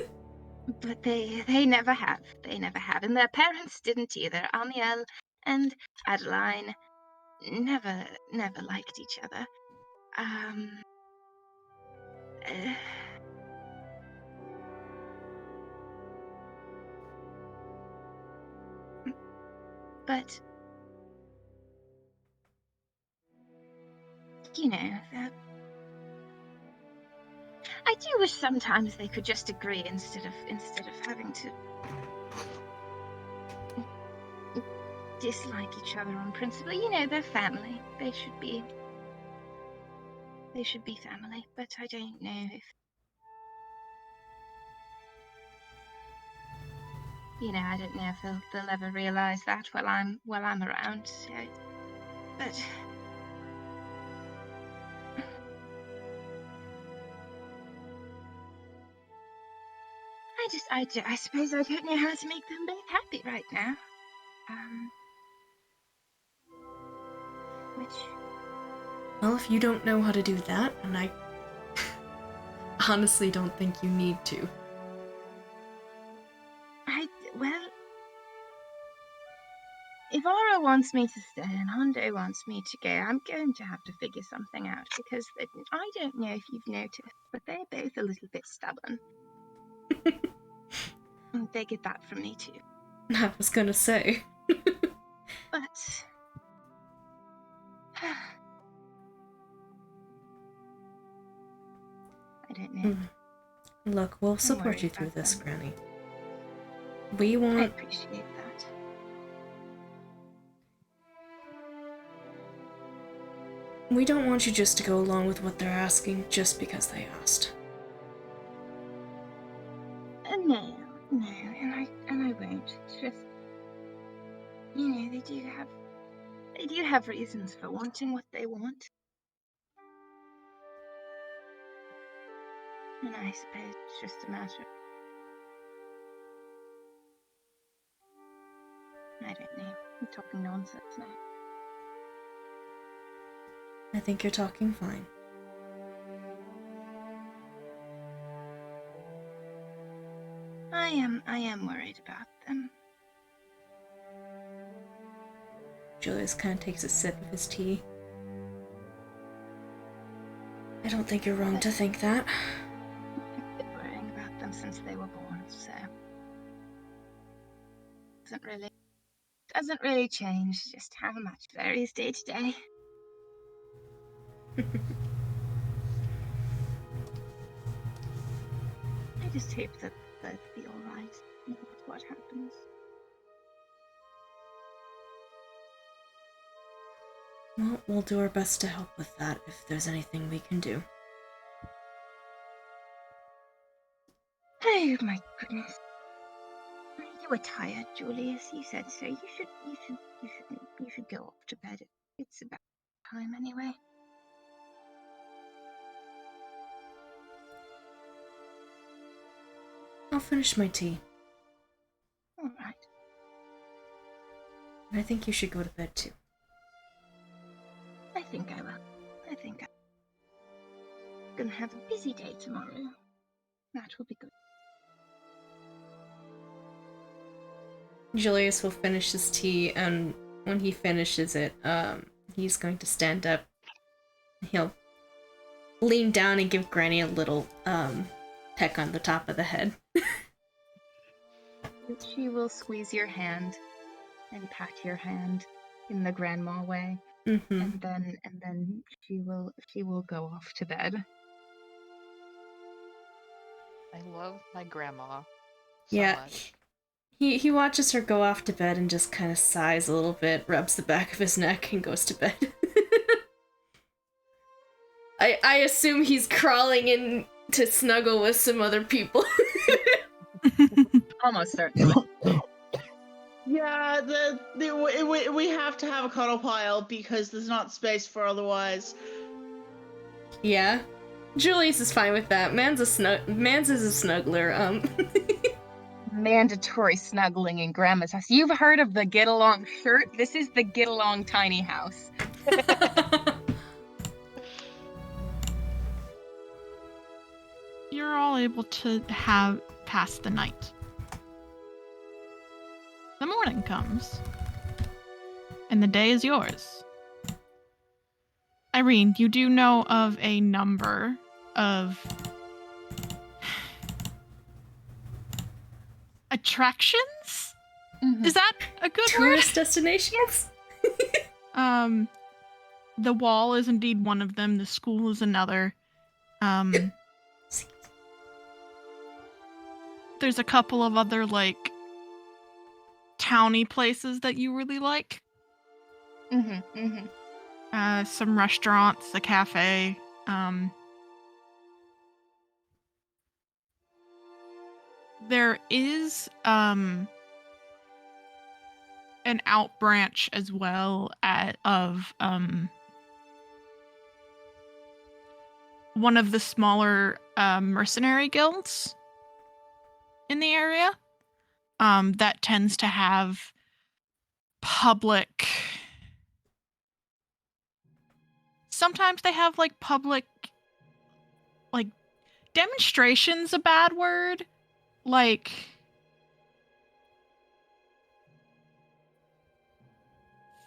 G: But they never have. They never have. And their parents didn't either. Amiel and Adeline never liked each other. Uh, but you know, I do wish sometimes they could just agree instead of having to dislike each other on principle. You know, they're family. They should be family. But I don't know if I don't know if they'll ever realize that while I'm around. So, but I suppose I don't know how to make them both happy right now. Which,
B: Well, if you don't know how to do that, and I honestly don't think you need to.
G: well, if Aura wants me to stay and Hondo wants me to go, I'm going to have to figure something out, because I don't know if you've noticed, but they're both a little bit stubborn. And they get that from me too.
B: I was gonna say.
G: But I don't know.
B: Look, we'll support
G: worried
B: you through
G: about
B: this,
G: them.
B: Granny. We
G: I
B: won't.
G: appreciate that.
B: We don't want you just to go along with what they're asking just because they asked.
G: No, and I won't. It's just, they do have reasons for wanting what they want. And I suppose it's just a matter of, I don't know, I'm talking nonsense now.
B: I think you're talking fine.
G: I am worried about them.
B: Julius kind of takes a sip of his tea. I don't think you're wrong to think that.
G: I've been worrying about them since they were born, so doesn't really change just how much varies day to day. I just hope that they'll be alright, no matter what happens.
B: Well, we'll do our best to help with that if there's anything we can do.
G: Oh my goodness. You were tired, Julius. You said so. You should go off to bed. It's about time anyway.
B: I'll finish my tea.
G: Alright.
B: I think you should go to bed too.
G: I think I will. I think I'm gonna have a busy day tomorrow. That will be good.
B: Julius will finish his tea, and when he finishes it, he's going to stand up. He'll lean down and give Granny a little, peck on the top of the head.
G: She will squeeze your hand and pat your hand in the grandma way.
B: Mm-hmm.
G: And then she will go off to bed.
A: I love my grandma so
B: Yeah.
A: much.
B: He watches her go off to bed and just kind of sighs a little bit, rubs the back of his neck, and goes to bed. I assume he's crawling in to snuggle with some other people.
C: Almost certainly.
E: Yeah, we have to have a cuddle pile because there's not space for otherwise.
B: Yeah. Julius is fine with that. Mans is a snuggler.
C: Mandatory snuggling in Grandma's house. You've heard of the get along shirt? This is the get along tiny house.
D: You're all able to have pass the night. The morning comes, and the day is yours. Irene, you do know of a number of attractions? Is that a good
B: Tourist destinations?
D: word? The wall is indeed one of them. The school is another. There's a couple of other, like, towny places that you really like. Some restaurants, a cafe. There is an out branch as well of one of the smaller mercenary guilds in the area that tends to have public. Sometimes they have like public, like, demonstrations, a bad word, like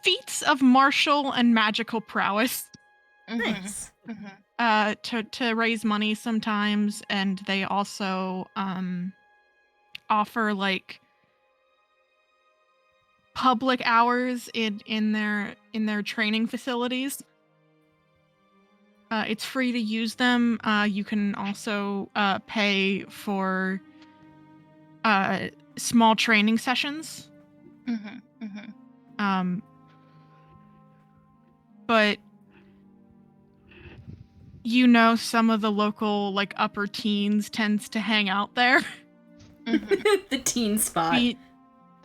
D: feats of martial and magical prowess.
B: Nice.
D: To raise money sometimes, and they also offer like public hours in their training facilities. It's free to use them. You can also pay for small training sessions. But you know, some of the local, like, upper teens tends to hang out there.
B: The teen spot.
A: The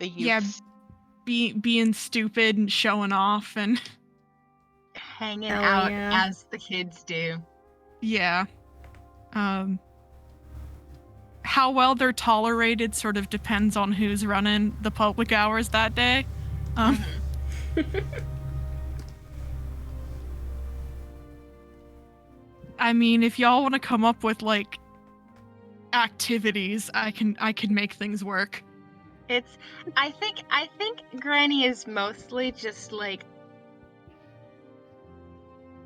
D: Yeah,
A: youths.
D: being stupid and showing off and
G: Hanging
B: Hell
G: out
B: yeah.
G: as the kids do.
D: yeah. How well they're tolerated sort of depends on who's running the public hours that day. I mean, if y'all want to come up with, like, activities, I can make things work.
G: I think Granny is mostly just like,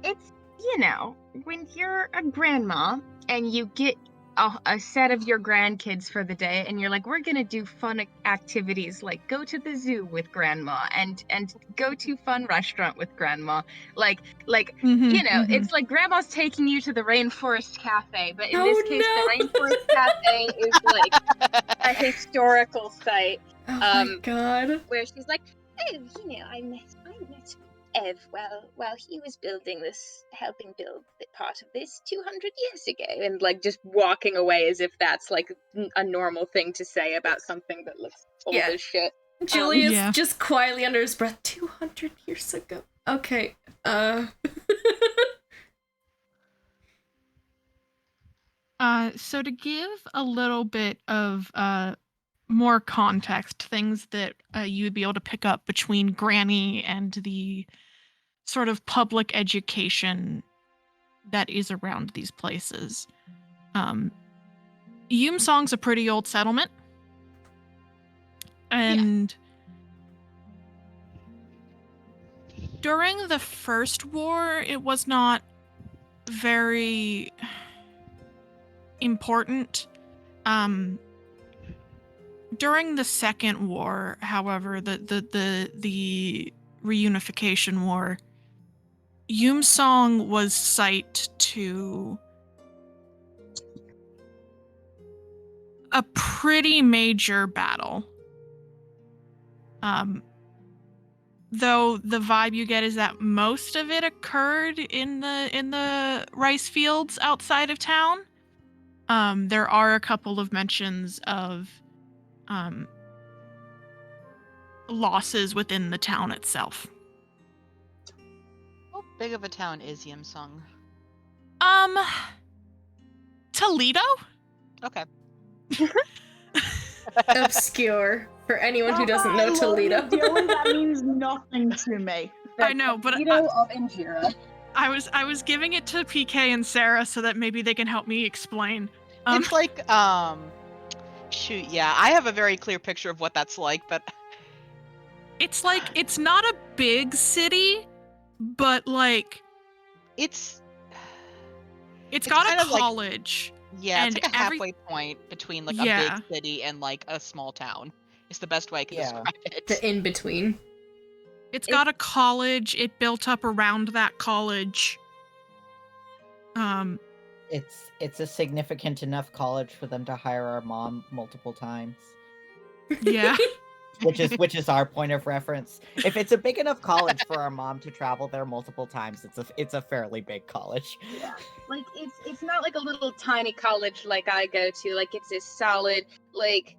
G: it's, you know, when you're a grandma and you get a set of your grandkids for the day and you're like, we're gonna do fun activities like go to the zoo with grandma and go to fun restaurant with grandma, like you know, it's like grandma's taking you to the rainforest cafe, but in this case the rainforest cafe is like a historical site.
B: Oh my god.
G: Where she's like, oh, you know, I met Ev while he was helping build part of this 200 years ago, and like just walking away as if that's like a normal thing to say about something that looks old as shit.
B: Julius just quietly under his breath, 200 years ago. Okay,
D: So to give a little bit of more context, things that you would be able to pick up between Granny and the sort of public education that is around these places. Yumsong's a pretty old settlement. And during the First War, it was not very important. During the Second War, however, the reunification war, Yumsong was site to a pretty major battle. Though the vibe you get is that most of it occurred in the rice fields outside of town. There are a couple of mentions of losses within the town itself.
A: How big of a town is Yimsung?
D: Toledo?
A: Okay.
B: obscure for anyone who doesn't know Toledo.
E: That means nothing to me.
D: I know, but
C: Toledo of Enjira.
D: I was giving it to PK and Sarah so that maybe they can help me explain.
A: It's like Shoot, yeah, I have a very clear picture of what that's like, but
D: It's like, it's not a big city, but like,
A: it's
D: it's got a
A: kind of like,
D: college.
A: yeah, it's
D: and
A: like a
D: every-
A: halfway point between like a big
D: Yeah.
A: city and like a small town. It's the best way I can
F: Yeah.
A: describe it.
B: The in between.
D: It's got a college. It built up around that college.
F: It's a significant enough college for them to hire our mom multiple times.
D: Yeah.
F: Which is our point of reference. If it's a big enough college for our mom to travel there multiple times, it's a fairly big college.
C: Yeah. Like it's not like a little tiny college like I go to. Like it's a solid like.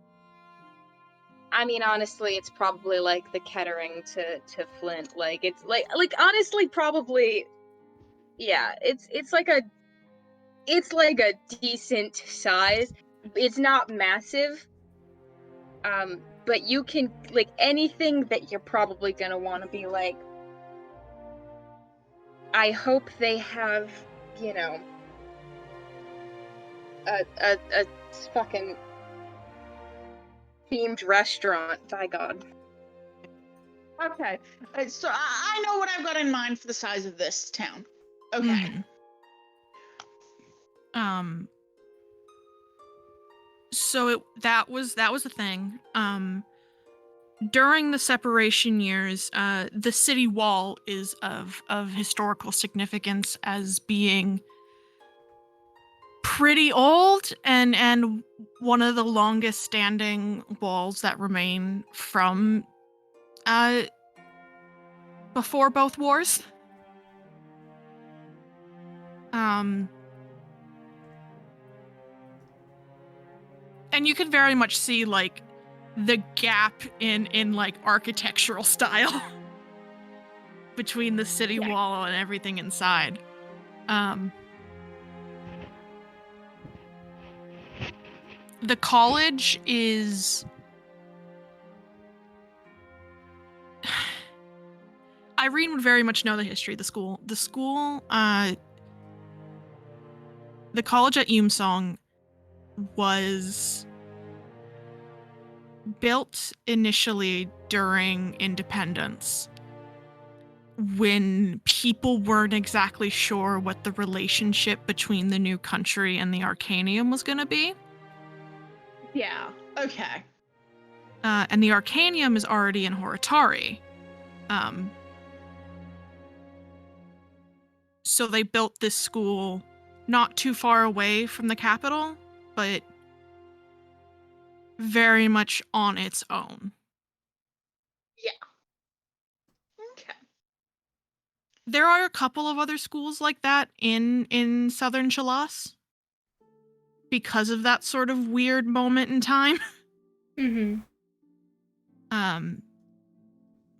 C: I mean, honestly, it's probably like the Kettering to Flint. Like it's like honestly, probably. Yeah, it's like a decent size. It's not massive. But you can like anything that you're probably gonna want to be like. I hope they have, you know, a fucking themed restaurant. By God.
E: Okay, so I know what I've got in mind for the size of this town. Okay.
D: So that was a thing. During the separation years, the city wall is of historical significance as being pretty old and one of the longest standing walls that remain from before both wars. And you can very much see like the gap in like architectural style between the city wall and everything inside. The college is Irene would very much know the history of the school. The college at Yumsong was built initially during independence when people weren't exactly sure what the relationship between the new country and the Arcanium was going to be.
E: Yeah. Okay.
D: And the Arcanium is already in Horitari. So they built this school not too far away from the capital, but very much on its own.
E: Yeah. Okay.
D: There are a couple of other schools like that in southern Chalas because of that sort of weird moment in time.
B: Mm-hmm.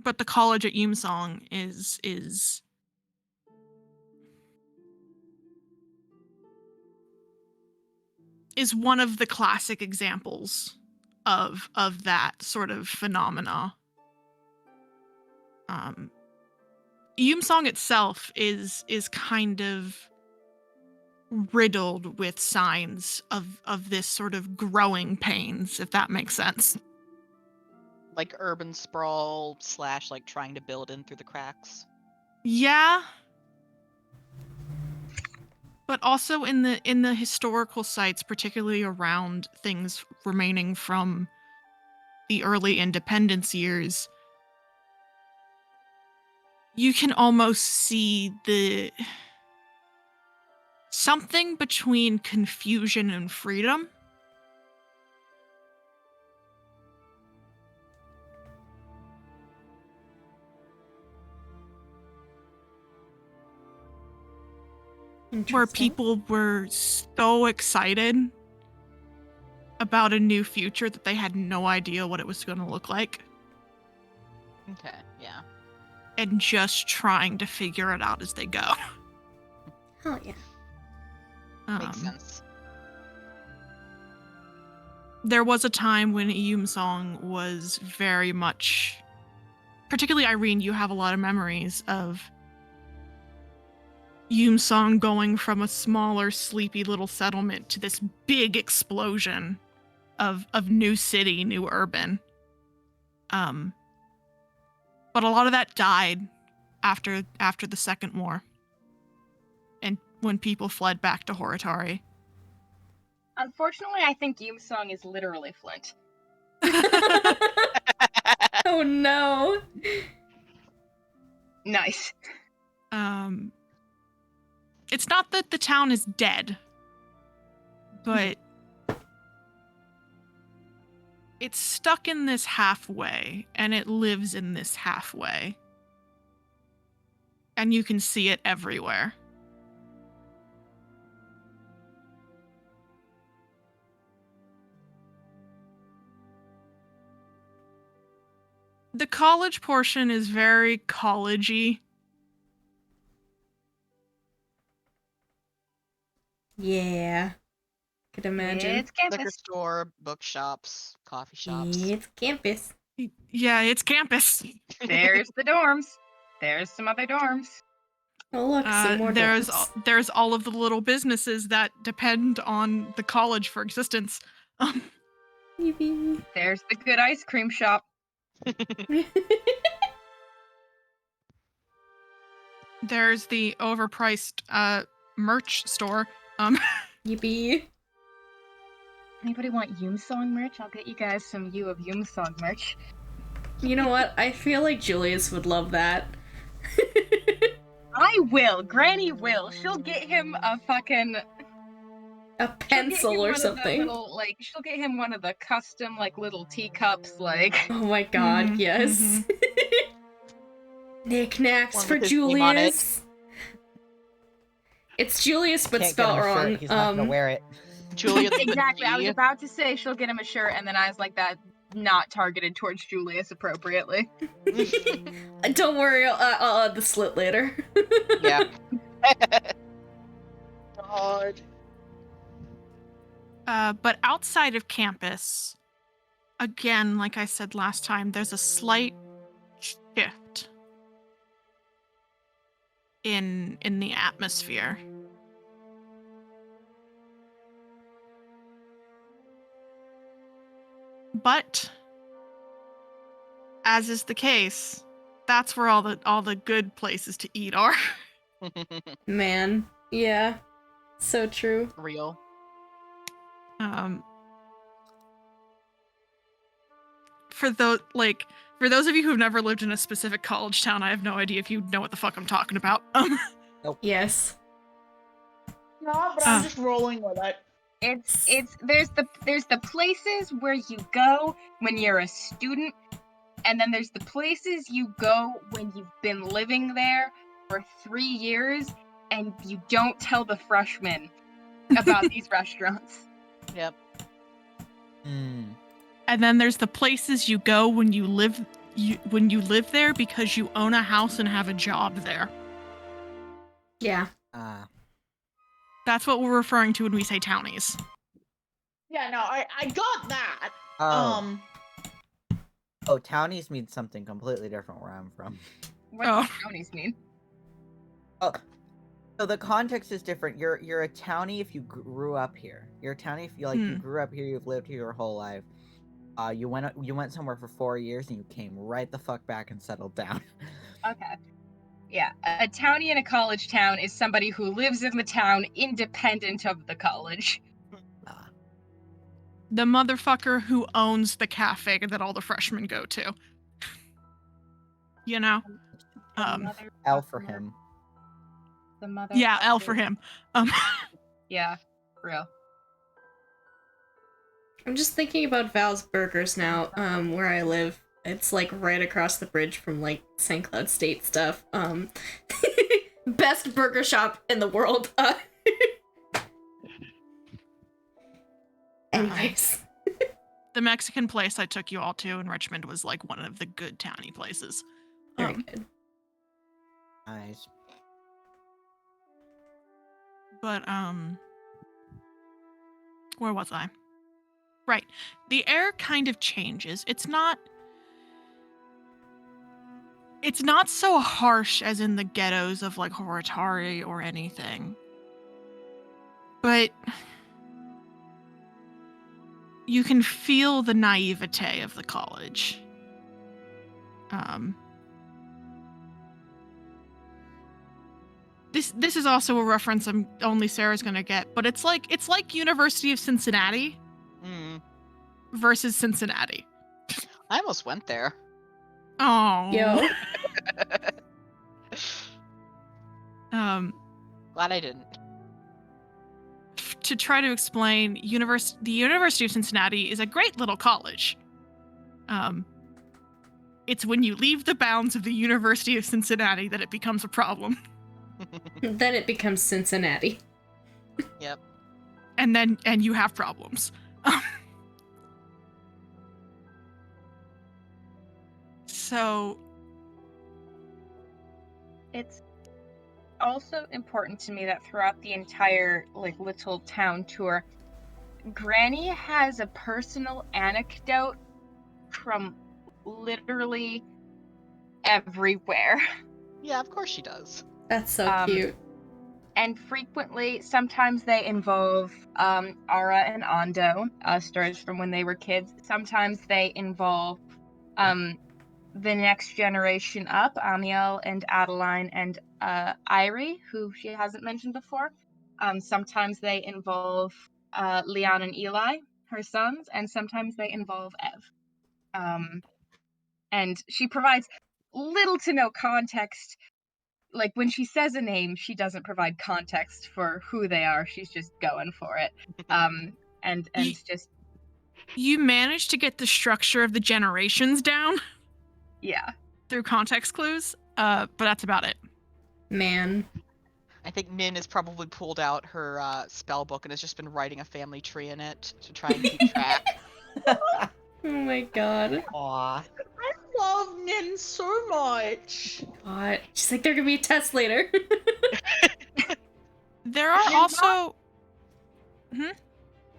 D: But the college at Yumsong is one of the classic examples of that sort of phenomena. Yumsong itself is kind of riddled with signs of this sort of growing pains, if that makes sense.
A: Like urban sprawl / like trying to build in through the cracks.
D: Yeah. But also in the historical sites, particularly around things remaining from the early independence years, you can almost see the something between confusion and freedom. Where people were so excited about a new future that they had no idea what it was going to look like.
A: Okay, yeah.
D: And just trying to figure it out as they go.
B: Hell yeah.
A: Makes sense.
D: There was a time when Yumsong was very much, particularly Irene, you have a lot of memories of Yumsong going from a smaller, sleepy little settlement to this big explosion of new city, new urban. But a lot of that died after the Second War. And when people fled back to Horitari.
C: Unfortunately, I think Yumsong is literally Flint.
B: Oh no.
C: Nice.
D: It's not that the town is dead, but it's stuck in this halfway, and it lives in this halfway. And you can see it everywhere. The college portion is very college-y.
B: Yeah. Could imagine.
C: It's
A: Liquor
C: campus.
A: store, bookshops, coffee shops.
B: It's campus.
D: Yeah, it's campus.
C: There's the dorms. There's some other dorms.
B: Oh look, some more
D: there's
B: dorms.
D: there's all of the little businesses that depend on the college for existence.
B: Yippee.
C: There's the good ice cream shop.
D: There's the overpriced merch store.
B: Yippee.
C: Anybody want Yumsong merch? I'll get you guys some U of Yumsong merch.
B: You know what? I feel like Julius would love that.
C: I will. Granny will. She'll get him a fucking
B: A pencil or something.
C: She'll get him one of the custom little teacups.
B: Oh my god,
D: Mhm,
B: yes. Knickknacks
A: One
B: for
A: with his name on it.
B: Julius. It's Julius, but
F: Can't get
B: spelled
F: him a shirt,
B: wrong.
F: he's not gonna wear it.
A: Julia.
C: Exactly. I was
A: G.
C: about to say she'll get him a shirt, and then I was like, that not targeted towards Julius appropriately.
B: Don't worry, I'll add the slit later.
A: Yeah. God.
D: But outside of campus, again, like I said last time, there's a slight shift in the atmosphere. But as is the case, that's where all the good places to eat are.
B: Man, yeah. So true.
A: Real.
D: For those of you who've never lived in a specific college town, I have no idea if you know what the fuck I'm talking about.
B: Yes.
E: No, but I'm just rolling with it.
C: There's the places where you go when you're a student, and then there's the places you go when you've been living there for 3 years and you don't tell the freshmen about these restaurants.
A: Yep.
F: Mm.
D: And then there's the places you go when you live there because you own a house and have a job there.
B: Yeah.
D: That's what we're referring to when we say townies.
E: Yeah, no, I got that.
F: Oh, townies means something completely different where I'm from.
C: What
D: Oh.
C: does townies mean?
F: Oh, so the context is different. You're a townie if you grew up here. You're a townie if you grew up here, you've lived here your whole life. You went somewhere for 4 years and you came right the fuck back and settled down.
C: Okay. Yeah, a townie in a college town is somebody who lives in the town independent of the college.
D: The motherfucker who owns the cafe that all the freshmen go to. You know?
F: L for him.
C: The mother.
D: Yeah, L for him.
C: Yeah, real.
B: I'm just thinking about Val's Burgers now, where I live. It's right across the bridge from St. Cloud State stuff. Best burger shop in the world. Anyways.
D: The Mexican place I took you all to in Richmond was one of the good towny places.
B: Very good.
F: Nice.
D: But where was I? Right. The air kind of changes. It's not so harsh as in the ghettos of Horitari or anything. But you can feel the naivete of the college. This is also a reference only Sarah's gonna get, but it's like University of Cincinnati versus Cincinnati.
A: I almost went there.
D: Oh.
B: Yo.
A: Glad I didn't.
D: To try to explain, the University of Cincinnati is a great little college. It's when you leave the bounds of the University of Cincinnati that it becomes a problem.
B: Then it becomes Cincinnati.
A: Yep.
D: And you have problems. So
C: It's also important to me that throughout the entire little town tour, Granny has a personal anecdote from literally everywhere.
A: Yeah, of course she does.
B: That's so cute.
C: And frequently, sometimes they involve Ara and Ando, stories from when they were kids. Sometimes they involve the next generation up, Amiel and Adeline and Irie, who she hasn't mentioned before. Sometimes they involve Leon and Eli, her sons, and sometimes they involve Ev. And she provides little to no context. Like, when she says a name, she doesn't provide context for who they are. She's just going for it. And just...
D: You managed to get the structure of the generations down.
C: Yeah.
D: Through context clues, but that's about it.
B: Man.
A: I think Min has probably pulled out her spell book and has just been writing a family tree in it to try and keep track.
B: Oh my god.
F: Aw.
E: I love Nin so much.
B: God. She's like, there could be a test later.
D: There are also...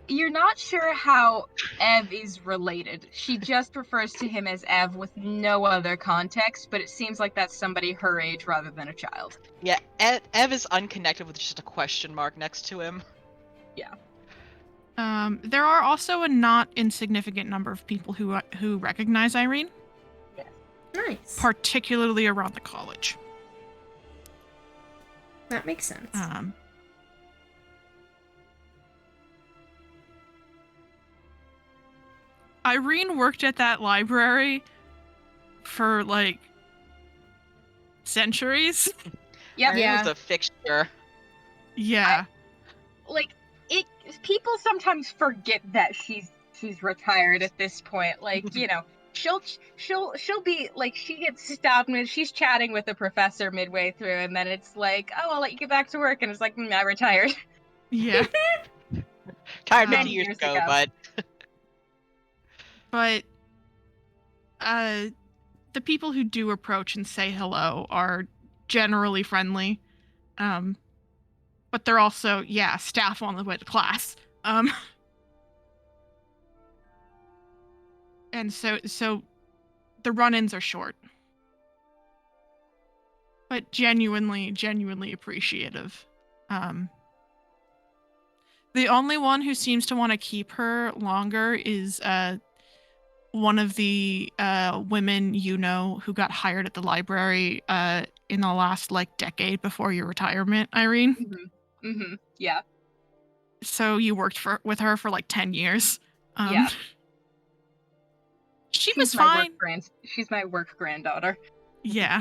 C: You're not sure how Ev is related. She just refers to him as Ev with no other context, but it seems like that's somebody her age rather than a child.
A: Yeah, Ev is unconnected with just a question mark next to him.
C: Yeah.
D: There are also a not insignificant number of people who recognize Irene.
C: Yes.
B: Nice.
D: Particularly around the college.
B: That makes sense.
D: Irene worked at that library for centuries.
C: Yep.
A: Irene was a fixture.
D: Yeah.
C: People sometimes forget that she's retired at this point. She'll be she gets stopped when she's chatting with a professor midway through, and then it's like, oh, I'll let you get back to work, and it's like, I retired.
D: Yeah.
A: Tired
C: Many
A: 50 years
C: years
A: ago,
C: ago.
D: But the people who do approach and say hello are generally friendly. But they're also, staff on the way to class. And so the run-ins are short. But genuinely appreciative. The only one who seems to want to keep her longer is one of the women who got hired at the library in the last decade before your retirement, Irene.
C: Mm-hmm. Yeah.
D: So you worked with her for 10 years.
C: Yeah.
D: She was fine.
C: She's my work granddaughter.
D: Yeah.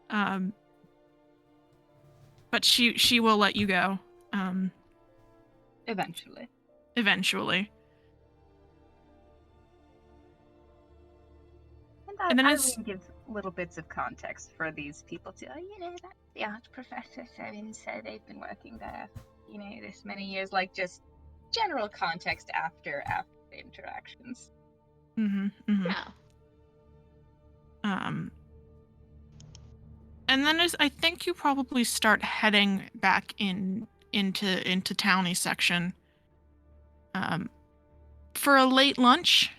D: But she will let you go.
C: Eventually. And then Irene gives little bits of context for these people too. That's the art professor so they've been working there, this many years. Just general context after the interactions.
E: Yeah.
D: And then I think you probably start heading back into towny section. For a late lunch.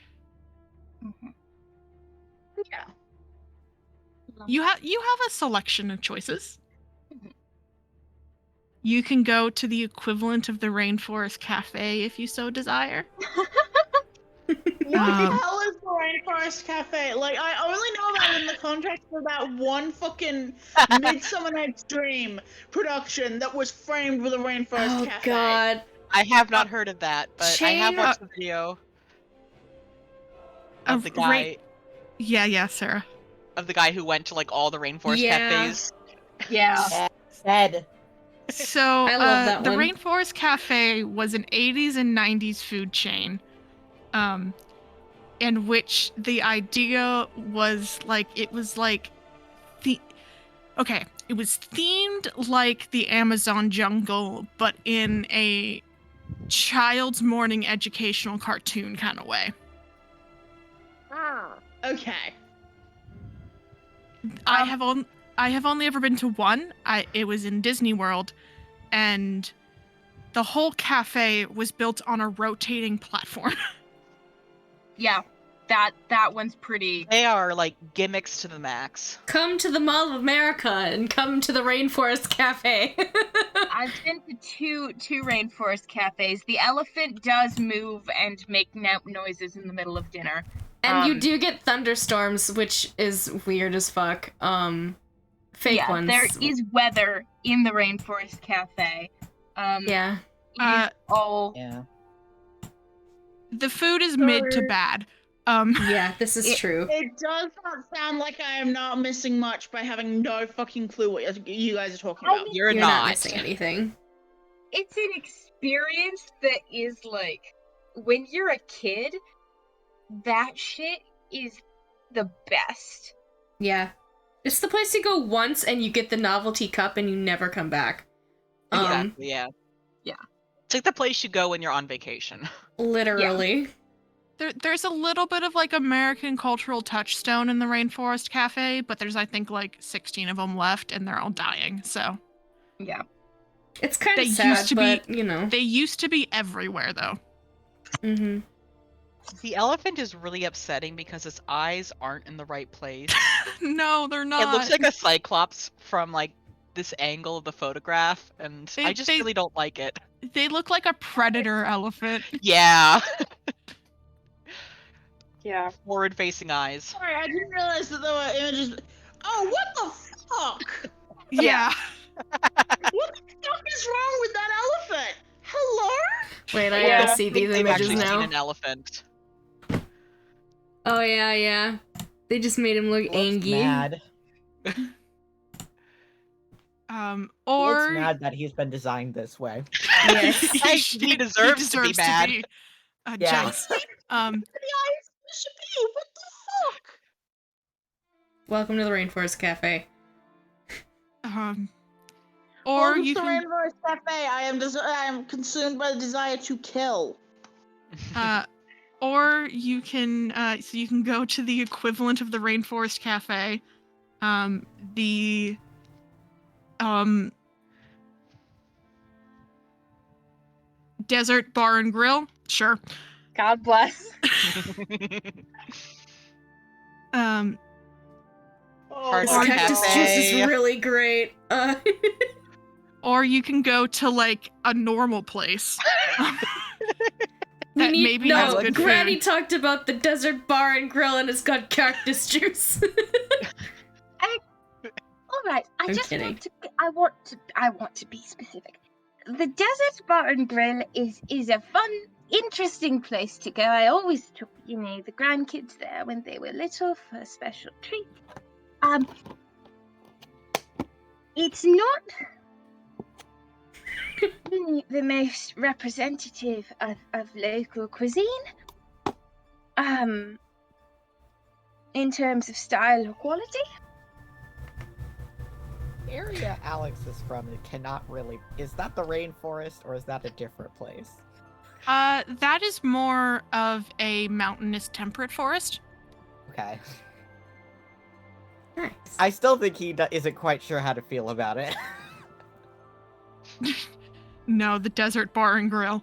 C: Mm-hmm.
E: Yeah.
D: You have a selection of choices.
C: Mm-hmm.
D: You can go to the equivalent of the Rainforest Cafe if you so desire.
E: What the
D: Um,
E: hell is the Rainforest Cafe? Like, I only know about it in the context of that one fucking Midsummer Night's Dream production that was framed with a Rainforest
B: Oh
E: Cafe.
B: god.
A: I have not heard of that, but I have
B: Chain-
A: watched the video of the guy
D: Sarah.
A: who went to like all the rainforest
B: Yeah.
A: cafes.
C: Yeah.
F: Said.
D: So,
B: I love that
D: the
B: one.
D: Rainforest Cafe was an 80s and 90s food chain, in which the idea was like, it was themed like the Amazon jungle, but in a child's morning educational cartoon kind of way.
E: Okay.
D: I have only ever been to one. It was in Disney World, and the whole cafe was built on a rotating platform.
C: Yeah. That one's pretty.
A: They are like gimmicks to the max.
B: Come to the Mall of America and come to the Rainforest Cafe.
C: I've been to two rainforest cafes. The elephant does move and make noises in the middle of dinner.
B: And you do get thunderstorms, which is weird as fuck. Fake
C: yeah,
B: ones.
C: there is weather in the rainforest cafe.
B: Yeah.
C: It is all.
F: Yeah.
D: The food is mid to bad.
B: Yeah, this is true.
E: It does not sound like I am not missing much by having no fucking clue what you guys are talking about.
A: You're
B: You're
A: not.
B: not missing anything.
C: It's an experience that is like, when you're a kid, that shit is the best.
B: Yeah. It's the place you go once and you get the novelty cup and you never come back.
A: Exactly, yeah.
C: Yeah.
A: It's like the place you go when you're on vacation.
B: Literally.
D: There's a little bit of like American cultural touchstone in the Rainforest Cafe, but there's I think like 16 of them left, and they're all dying. So
C: Yeah.
B: It's kind
D: They
B: of
D: used
B: sad,
D: to
B: but,
D: be-
B: you know.
D: they used to be everywhere though.
B: Mm-hmm.
A: The elephant is really upsetting because its eyes aren't in the right place.
D: No, they're not.
A: It looks like a cyclops from like this angle of the photograph, and I just really don't like it.
D: They look like a predator elephant.
A: Yeah.
C: Yeah.
A: Forward-facing eyes.
E: Sorry, I didn't realize that there were images. Oh, what the fuck?
D: Yeah.
E: What the fuck is wrong with that elephant? Hello?
B: Wait, I
C: Yeah.
B: gotta see these
A: They've
B: images
A: actually seen
B: now.
A: an elephant.
B: Oh, yeah. They just made him look
F: Looks
B: angry.
F: mad.
D: Or
F: Looks mad that he's been designed this way.
B: Yes.
A: He deserves to be mad.
F: Yeah.
D: Jealous.
E: The eyes should be. What the fuck?
B: Welcome to the Rainforest Cafe.
D: Or
E: Welcome
D: you
E: to
D: can
E: Rainforest Cafe. I am consumed by the desire to kill.
D: or you can so you can go to the equivalent of the Rainforest Cafe, the Desert Bar and Grill. Sure.
C: God bless.
A: Hard
B: This
A: Rock
B: cactus
A: Cafe.
B: juice is really great.
D: Or you can go to like a normal place. That maybe has
B: no,
D: good
B: Granny
D: food.
B: talked about the Desert Bar and Grill and it's got cactus juice.
G: All right,
B: I'm kidding.
G: I want to be specific. The Desert Bar and Grill is a fun, interesting place to go. I always took, the grandkids there when they were little for a special treat. It's not the most representative of local cuisine. In terms of style or quality.
F: Area Alex is from, it cannot really. Is that the rainforest or is that a different place?
D: That is more of a mountainous temperate forest.
F: Okay.
B: Nice.
F: I still think he isn't quite sure how to feel about it.
D: No, the Desert Bar and Grill.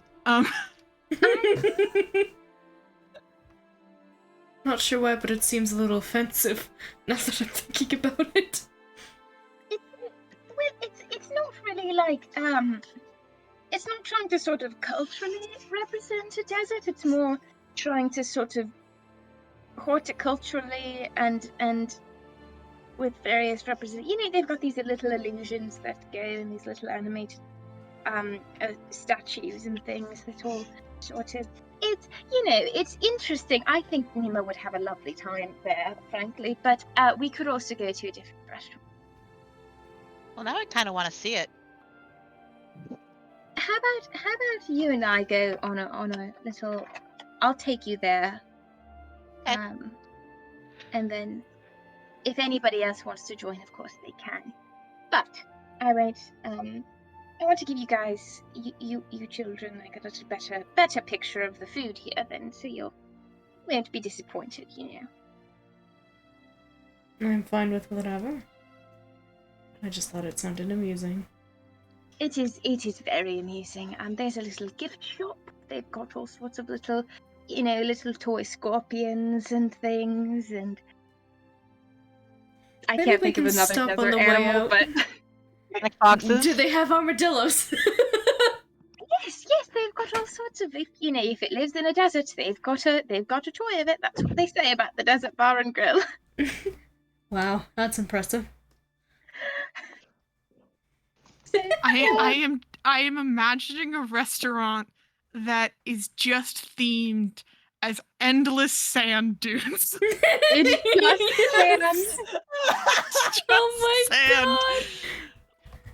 B: Not sure why, but it seems a little offensive now that I'm thinking about it.
G: It's not really like it's not trying to sort of culturally represent a desert. It's more
C: trying to sort of horticulturally and with various represent. They've got these little illusions that go in these little animated statues and things that all sort of. It's interesting. I think Nima would have a lovely time there, frankly. But we could also go to a different restaurant.
A: Well, now I kind of want to see it.
C: How about you and I go on a little? I'll take you there.
A: Okay.
C: And then if anybody else wants to join, of course they can. But I won't. I want to give you guys, you children, like a little better picture of the food here, then, so you won't be disappointed.
B: I'm fine with whatever. I just thought it sounded amusing.
C: It is very amusing. There's a little gift shop. They've got all sorts of little toy scorpions and things, and I
B: Maybe
C: can't
B: we
C: think of
B: can
C: another
B: stop on
C: desert
B: the way
C: animal,
B: out.
C: but
A: Like foxes.
B: Do they have armadillos?
C: yes, they've got all sorts of. If it lives in a desert, they've got a toy of it. That's what they say about the desert bar and grill.
B: Wow, that's impressive.
D: I am imagining a restaurant that is just themed as endless sand dunes.
C: It's just
B: Oh my
D: sand.
B: god!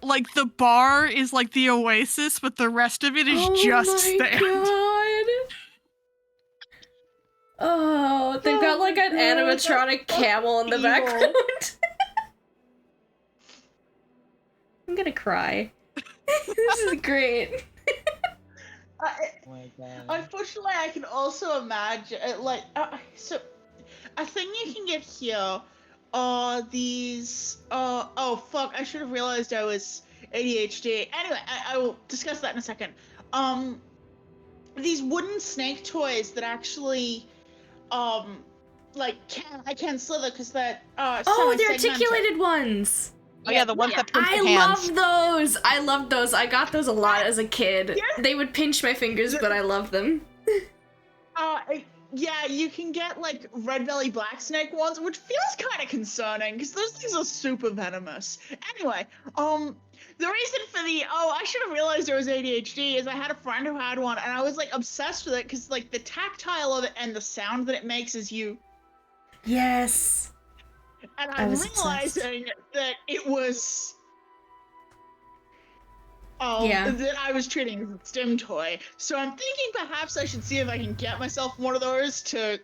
D: Like the bar is like the oasis, but the rest of it is just sand.
B: God. Oh, they've got like an animatronic camel in the background. I'm gonna cry. This is great.
F: Oh my god.
E: Unfortunately, I can also imagine, so a thing you can get here are these, oh fuck, I should have realized I was ADHD. Anyway, I will discuss that in a second. These wooden snake toys that actually, I can't slither because that,
B: Oh, the articulated ones!
A: Oh yeah, the ones that pinch
B: I
A: your hands.
B: love those! I love those. I got those a lot as a kid.
E: Yeah.
B: They would pinch my fingers, but I love them.
E: Yeah, you can get like red belly black snake ones, which feels kind of concerning because those things are super venomous. Anyway, the reason for I should have realized there was ADHD is I had a friend who had one and I was like obsessed with it because like the tactile of it and the sound that it makes as you.
B: Yes.
E: And
B: I
E: I'm
B: was obsessed.
E: realizing that it was.
B: Yeah.
E: That I was treating as a STEM toy. So I'm thinking perhaps I should see if I can get myself one of those to.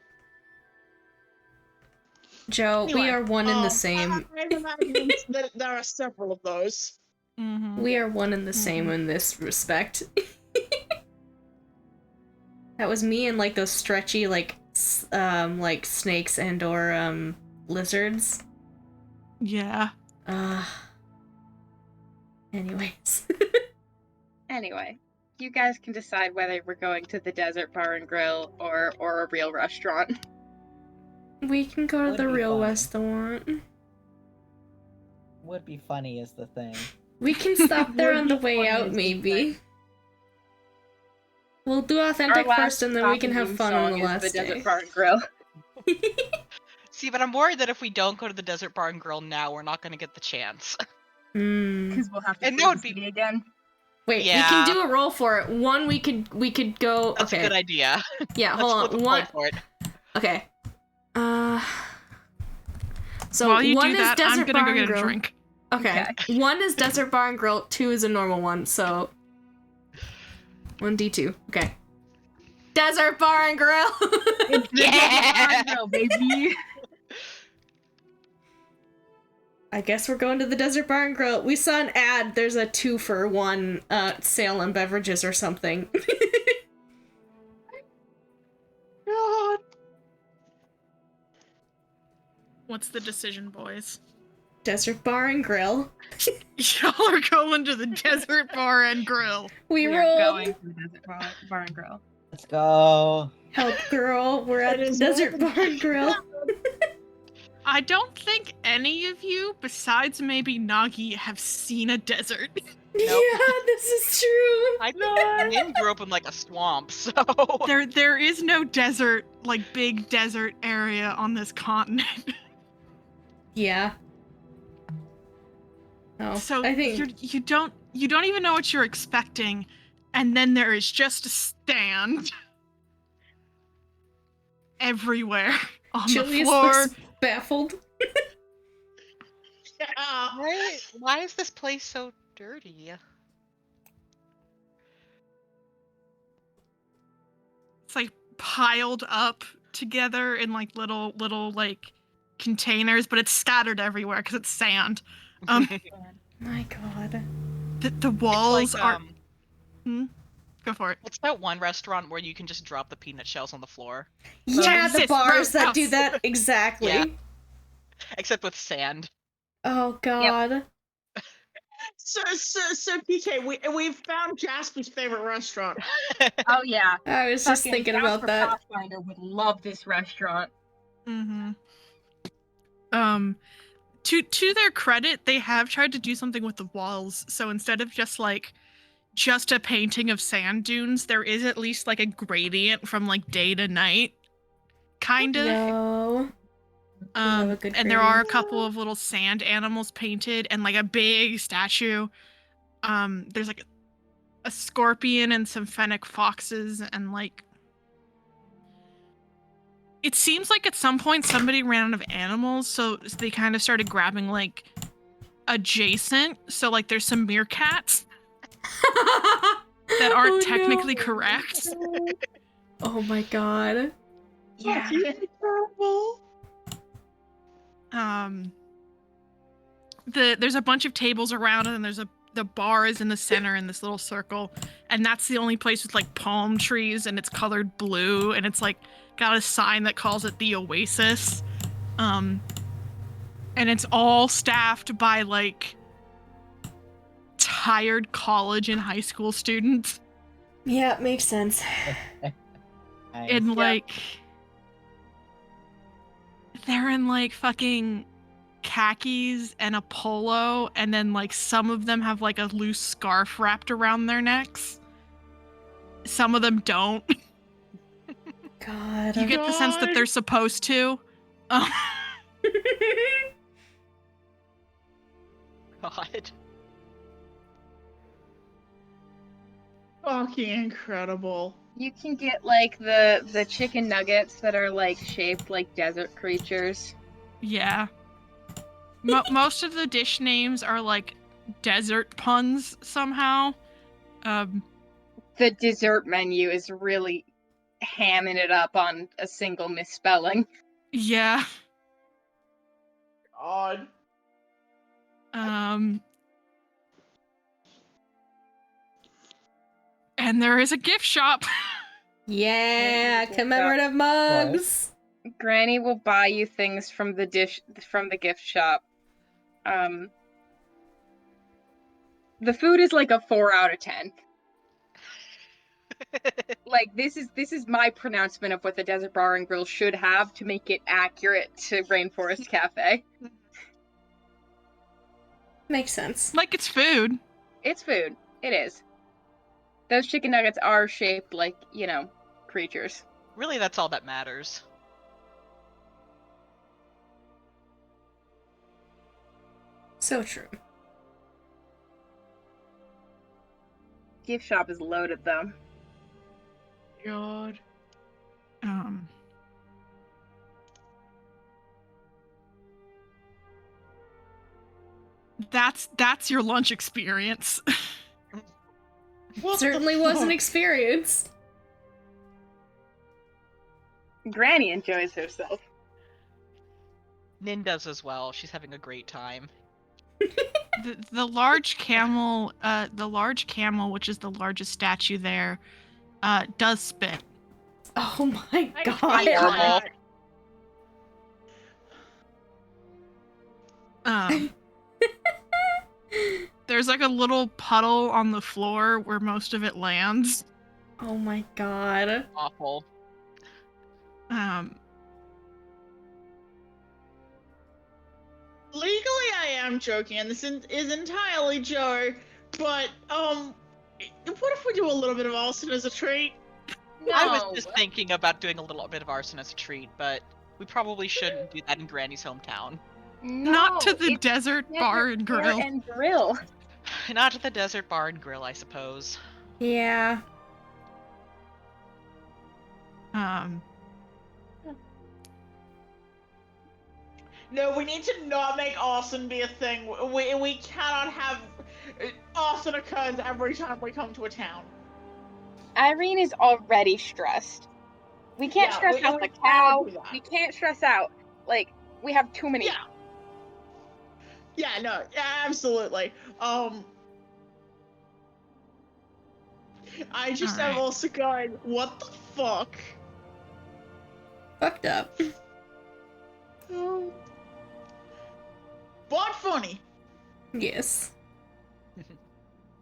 B: Joe, we
E: Anyway,
B: are one in the same.
E: I've imagined that there are several of those.
D: Mm-hmm.
B: We are one and the same in this respect. That was me and like those stretchy like snakes and or lizards.
D: Yeah.
B: Anyways.
C: Anyway, you guys can decide whether we're going to the desert bar and grill or a real restaurant.
B: We can go to
F: Would
B: the
F: be
B: real
F: fun.
B: restaurant.
F: Would be funny is the thing.
B: We can stop there
C: Would
B: on the
C: be
B: way
C: fun
B: out,
C: is the
B: maybe.
C: thing.
B: We'll do authentic
C: Our
B: first, and then we can have
C: theme
B: fun on
C: song
B: the
C: is
B: last
C: the
B: day.
C: desert bar and grill.
A: See, but I'm worried that if we don't go to the Desert Bar and Grill now, we're not going to get the chance.
B: Hmm.
C: Because we'll have to
A: And
C: see
A: that would
C: the
A: be-
C: city again.
B: Wait,
A: Yeah.
B: we can do a roll for it. One, we could go.
A: That's
B: okay.
A: a good idea.
B: Yeah,
A: Let's
B: hold
A: flip
B: on.
A: a
B: One.
A: coin for it.
B: Okay. So
D: While you
B: one
D: do
B: is
D: that,
B: Desert
D: I'm gonna
B: Bar
D: go
B: and
D: get
B: Grill.
D: a drink.
B: Okay.
C: Okay.
B: 1 is Desert Bar and Grill. 2 is a normal one. So 1d2. Okay. Desert Bar and Grill.
C: It's the desert bar and grill, baby.
B: I guess we're going to the Desert Bar and Grill. We saw an ad. There's a 2-for-1 sale on beverages or something.
A: God.
D: What's the decision, boys?
B: Desert Bar and Grill.
D: Y'all are going to the desert bar and grill.
B: We
C: are
B: rolled.
C: going to the desert bar and grill.
F: Let's go.
B: Help, girl. We're at
E: It
B: the
E: is
B: Desert Bar and Grill.
D: I don't think any of you, besides maybe Nagi, have seen a desert.
B: Yeah, this is true.
A: Min grew up in like a swamp, so
D: There is no desert, like big desert area on this continent.
B: Yeah. Oh,
D: So
B: I think
D: you don't even know what you're expecting, and then there is just a stand everywhere on the
B: Julius
D: floor.
B: looks baffled.
E: Yeah.
A: why is this place so dirty?
D: It's like piled up together in like little like containers, but it's scattered everywhere because it's sand.
B: My God.
D: The walls
A: like,
D: are. Go for it.
A: It's that one restaurant where you can just drop the peanut shells on the floor.
B: Yeah, the
D: Jesus,
B: bars that do
D: roadhouse.
B: that exactly.
A: Yeah. Except with sand.
B: Oh God.
E: So PK, we've found Jasper's favorite restaurant.
C: Oh yeah.
B: I was just
C: Fucking
B: thinking
C: Jasper
B: about that.
C: Pathfinder would love this restaurant.
D: Mm-hmm. To their credit, they have tried to do something with the walls. So instead of just a painting of sand dunes, there is at least like a gradient from like day to night, kind of.
B: No. Love a good
D: And there are a
B: gradient.
D: couple of little sand animals painted, and like a big statue. There's like a scorpion and some fennec foxes, and like it seems like at some point somebody ran out of animals, so they kind of started grabbing like adjacent. So like there's some meerkats that aren't technically correct.
B: Oh my God.
C: Yeah.
E: Incredible.
D: There's a bunch of tables around it, and the bar is in the center in this little circle, and that's the only place with like palm trees, and it's colored blue, and it's like got a sign that calls it the Oasis. And it's all staffed by like tired college and high school students.
B: Yeah, it makes sense.
F: Nice.
D: And like they're in like fucking khakis and a polo, and then like some of them have like a loose scarf wrapped around their necks. Some of them don't.
B: God.
D: You get the sense that they're supposed to.
A: God.
E: Fucking incredible.
C: You can get like the chicken nuggets that are like shaped like desert creatures.
D: Yeah. Most of the dish names are like desert puns somehow.
C: The dessert menu is really hamming it up on a single misspelling.
D: Yeah.
E: God.
D: And there is a gift shop.
B: Yeah, commemorative mugs.
C: Granny will buy you things from the gift shop. The food is like a 4 out of 10. Like this is my pronouncement of what the Desert Bar and Grill should have to make it accurate to Rainforest Cafe.
B: Makes sense.
D: Like it's food.
C: It's food. It is. Those chicken nuggets are shaped like, creatures.
A: Really, that's all that matters.
B: So true.
C: Gift shop is loaded though.
E: God.
D: That's your lunch experience.
E: What
B: Certainly
E: the
B: was an
E: fuck?
B: experience.
C: Granny enjoys herself.
A: Nin does as well. She's having a great time.
D: The large camel, which is the largest statue there, does spit.
B: Oh my God.
A: Horrible.
D: There's like a little puddle on the floor where most of it lands.
B: Oh my God.
A: Awful.
E: I'm joking, and this is entirely Joe. But what if we do a little bit of arson as a treat?
C: No.
A: I was just thinking about doing a little bit of arson as a treat, but we probably shouldn't do that in Granny's hometown.
D: Not to
C: No,
D: the
C: it's
D: desert bar and
C: Bar
D: grill.
C: and grill.
A: Not at the desert bar and grill, I suppose.
B: Yeah.
E: No, we need to not make arson be a thing. We cannot have arson occurs every time we come to a town.
C: Irene is already stressed. We can't
E: Yeah,
C: stress
E: we
C: out the
E: cannot
C: cow.
E: do that.
C: We can't stress out. Like, we have too many.
E: Yeah. Yeah, no, absolutely. I just am
D: Alright.
E: also going, what the fuck?
B: Fucked up.
E: But funny.
B: Yes.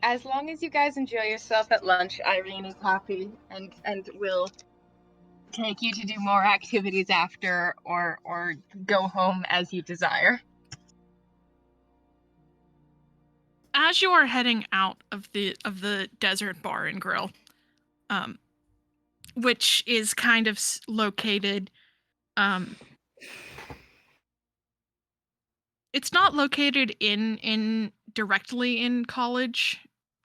C: As long as you guys enjoy yourself at lunch, Irene is happy and will take you to do more activities after or go home as you desire.
D: As you are heading out of the desert bar and grill, which is kind of located, it's not located in directly in college,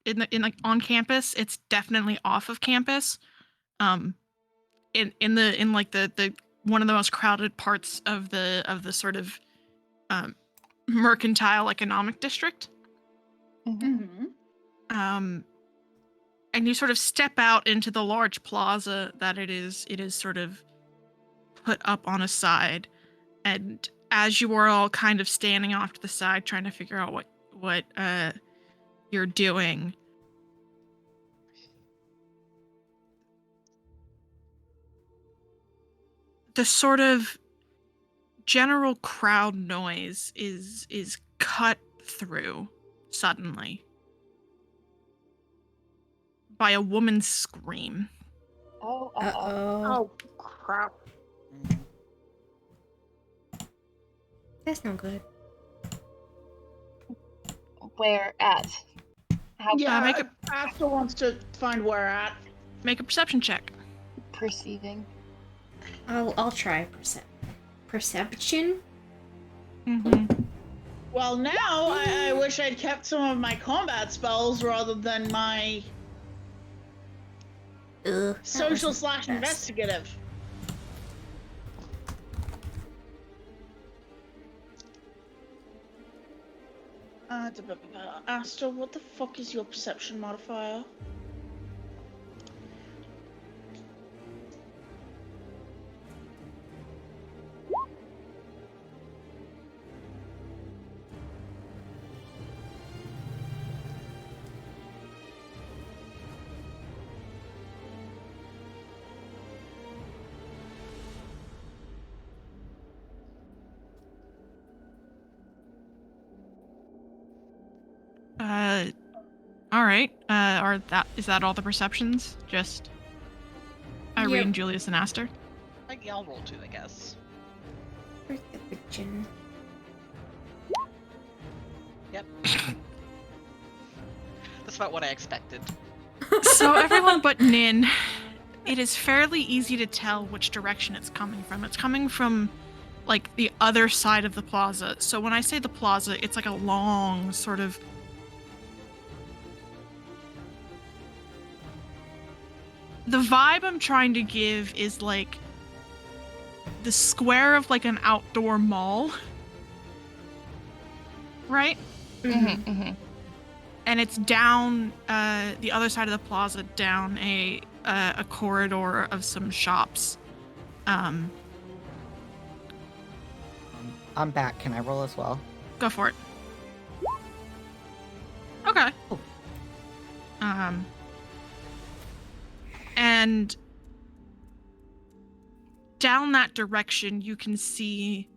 D: in like on campus. It's definitely off of campus, in like the one of the most crowded parts of the sort of mercantile economic district.
E: Mm-hmm.
D: And you sort of step out into the large plaza that it is sort of put up on a side, and as you are all kind of standing off to the side trying to figure out what you're doing, the sort of general crowd noise is cut through suddenly by a woman's scream.
C: Oh,
B: Uh-oh.
E: Crap.
B: That's no good.
C: Where at? How
E: Yeah,
D: make a-
E: Asta wants to find where at.
D: Make a perception check.
C: perceiving?
B: I'll try perception.
D: Mm-hmm.
E: Well, now I wish I'd kept some of my combat spells rather than my
B: Ugh.
E: social /
B: best.
E: investigative. Asta, what the fuck is your perception modifier?
D: All right. Is that all the perceptions? Just Irene,
B: Yep.
D: Julius, and Aster.
A: I'll roll 2, I guess.
B: Perception.
A: Yep. That's about what I expected.
D: So everyone but Nin, it is fairly easy to tell which direction it's coming from. It's coming from like the other side of the plaza. So when I say the plaza, it's like a long sort of the vibe I'm trying to give is like the square of like an outdoor mall. Right?
B: Mm-hmm.
D: And it's down the other side of the plaza, down a corridor of some shops.
F: I'm back. Can I roll as well?
D: Go for it. Okay.
F: Oh.
D: And down that direction, you can see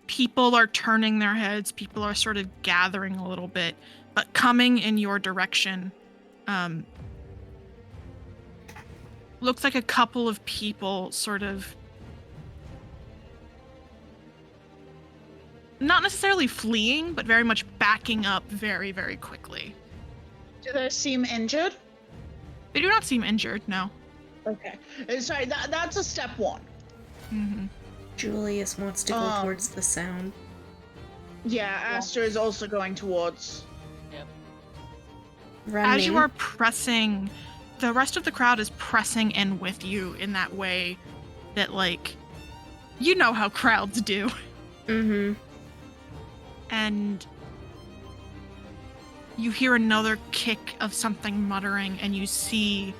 D: people are turning their heads. People are sort of gathering a little bit, but coming in your direction. looks like a couple of people sort of not necessarily fleeing, but very much backing up very, very quickly.
E: Do they seem injured?
D: They do not seem injured, no.
E: Okay. Sorry, that's a step one.
D: Mm-hmm.
B: Julius wants to go towards the sound.
E: Yeah, Aster is also going towards.
B: Running.
D: As you are pressing, the rest of the crowd is pressing in with you in that way that, like, you know how crowds do.
B: Mm-hmm.
D: And you hear another kick of something muttering, and you see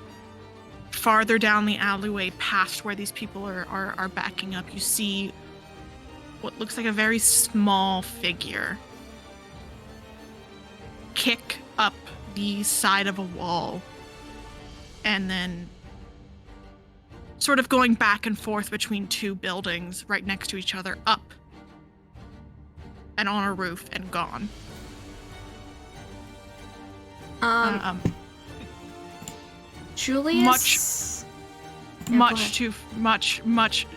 D: farther down the alleyway past where these people are backing up, you see what looks like a very small figure kick up the side of a wall and then sort of going back and forth between two buildings right next to each other, up and on a roof and gone.
B: Julius?
D: Much,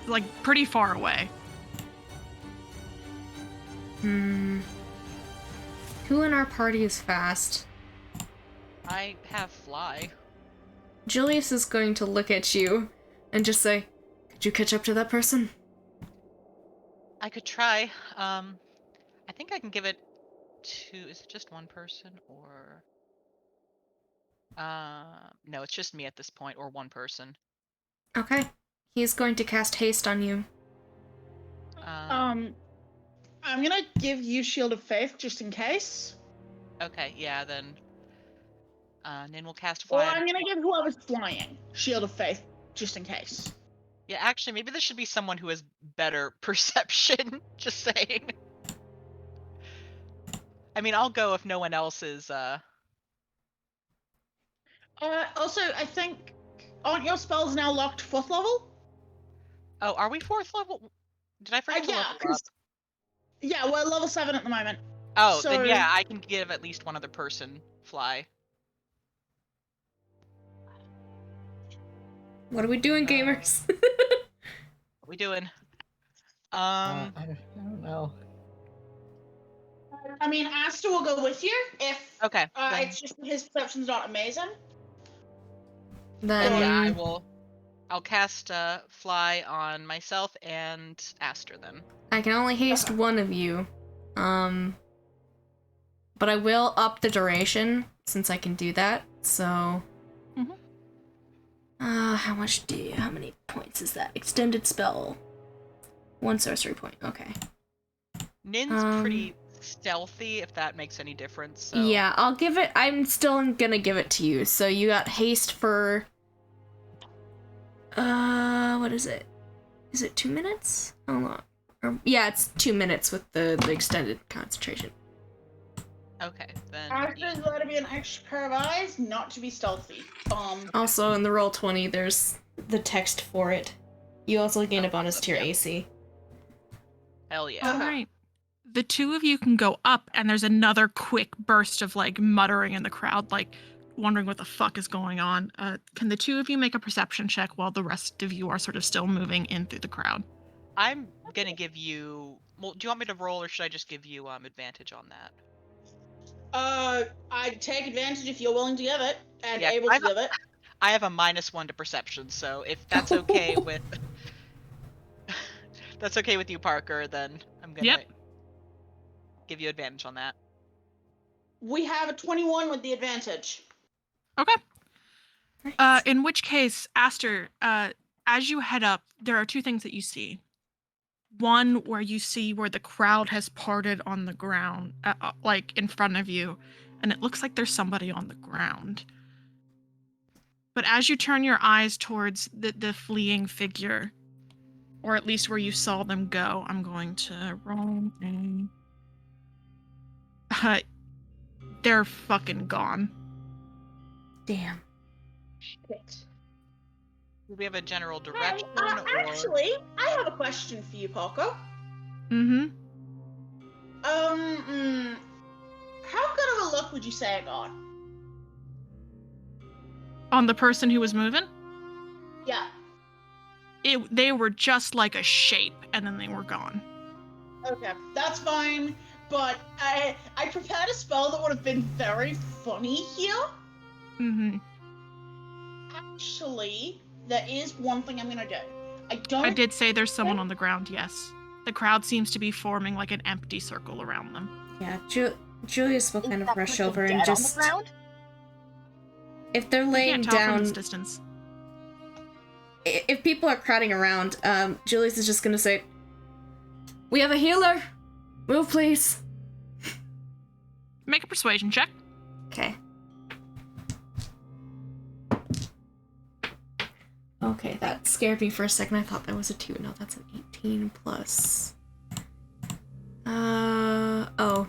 D: like, pretty far away.
B: Who in our party is fast?
A: I have fly.
B: Julius is going to look at you and just say, "Could you catch up to that person?"
A: I could try. I think I can give it to. Is it just one person or? No, it's just me at this point, or one person.
B: Okay. He's going to cast haste on you.
E: I'm gonna give you Shield of Faith just in case.
A: Okay, yeah, then. Nin will cast
E: Or
A: fly.
E: I'm gonna give whoever's flying Shield of Faith just in case.
A: Yeah, actually, maybe this should be someone who has better perception. Just saying. I mean, I'll go if no one else is.
E: Also, I think aren't your spells now locked 4th level?
A: Oh, are we 4th level? Did I forget to
E: Yeah,
A: level up?
E: yeah, we're level 7 at the moment.
A: Oh,
E: so...
A: then yeah, I can give at least one other person fly.
B: What are we doing, gamers?
A: What are we doing?
F: I don't know.
E: I mean, Aster will go with you if
A: Okay. Then,
E: it's just his perception's not amazing.
B: Then
A: yeah, I'll cast fly on myself and Aster then.
B: I can only haste one of you. But I will up the duration since I can do that. So, how many points is that? Extended spell. 1 sorcery point. Okay.
A: Nin's pretty stealthy, if that makes any difference. So.
B: Yeah, I'll give it. I'm still gonna give it to you. So you got haste for. What is it? Is it 2 minutes? Hold on. Yeah, it's 2 minutes with the extended concentration.
A: Okay, then.
E: Aster's got to be an extra pair of eyes, not to be stealthy.
B: Also, in the Roll20, there's the text for it. You also gain a bonus to your AC.
A: Hell yeah.
D: All right. The two of you can go up, and there's another quick burst of, like, muttering in the crowd, like, wondering what the fuck is going on. Can the two of you make a perception check while the rest of you are sort of still moving in through the crowd?
A: I'm gonna give you. Well, do you want me to roll, or should I just give you advantage on that?
E: I'd take advantage if you're willing to give it and
A: Yeah,
E: able to give it.
A: I have a -1 to perception, so if that's okay with. That's okay with you, Parker, then I'm gonna give you advantage on that.
E: We have a 21 with the advantage.
D: Okay.
B: Nice.
D: In which case, Aster, as you head up, there are two things that you see. One where you see where the crowd has parted on the ground, like in front of you, and it looks like there's somebody on the ground. But as you turn your eyes towards the fleeing figure, or at least where you saw them go, I'm going to roll a... they're fucking gone.
B: Damn.
E: Shit.
A: Do we have a general
E: Hey,
A: direction? or...
E: actually, I have a question for you, Parker.
D: Mm-hmm.
E: How good of a look would you say I got?
D: On the person who was moving?
E: Yeah.
D: They were just like a shape, and then they were gone.
E: Okay, that's fine. But I prepared a spell that would have been very funny here.
D: Mm-hmm.
E: Actually, there is one thing I'm gonna do. I
D: I
E: don't.
D: did say there's someone on the ground, yes. The crowd seems to be forming like an empty circle around them.
B: Yeah, Julius will
G: Is
B: kind of
G: that
B: rush
G: person
B: over and
G: dead
B: just...
G: on the ground?
B: If they're
D: You
B: laying
D: can't tell from this
B: down...
D: distance.
B: If people are crowding around, Julius is just gonna say, "We have a healer! Move, please!"
D: Make a persuasion check.
B: Okay. Okay, that scared me for a second. I thought that was a 2. No, that's an 18 plus... oh.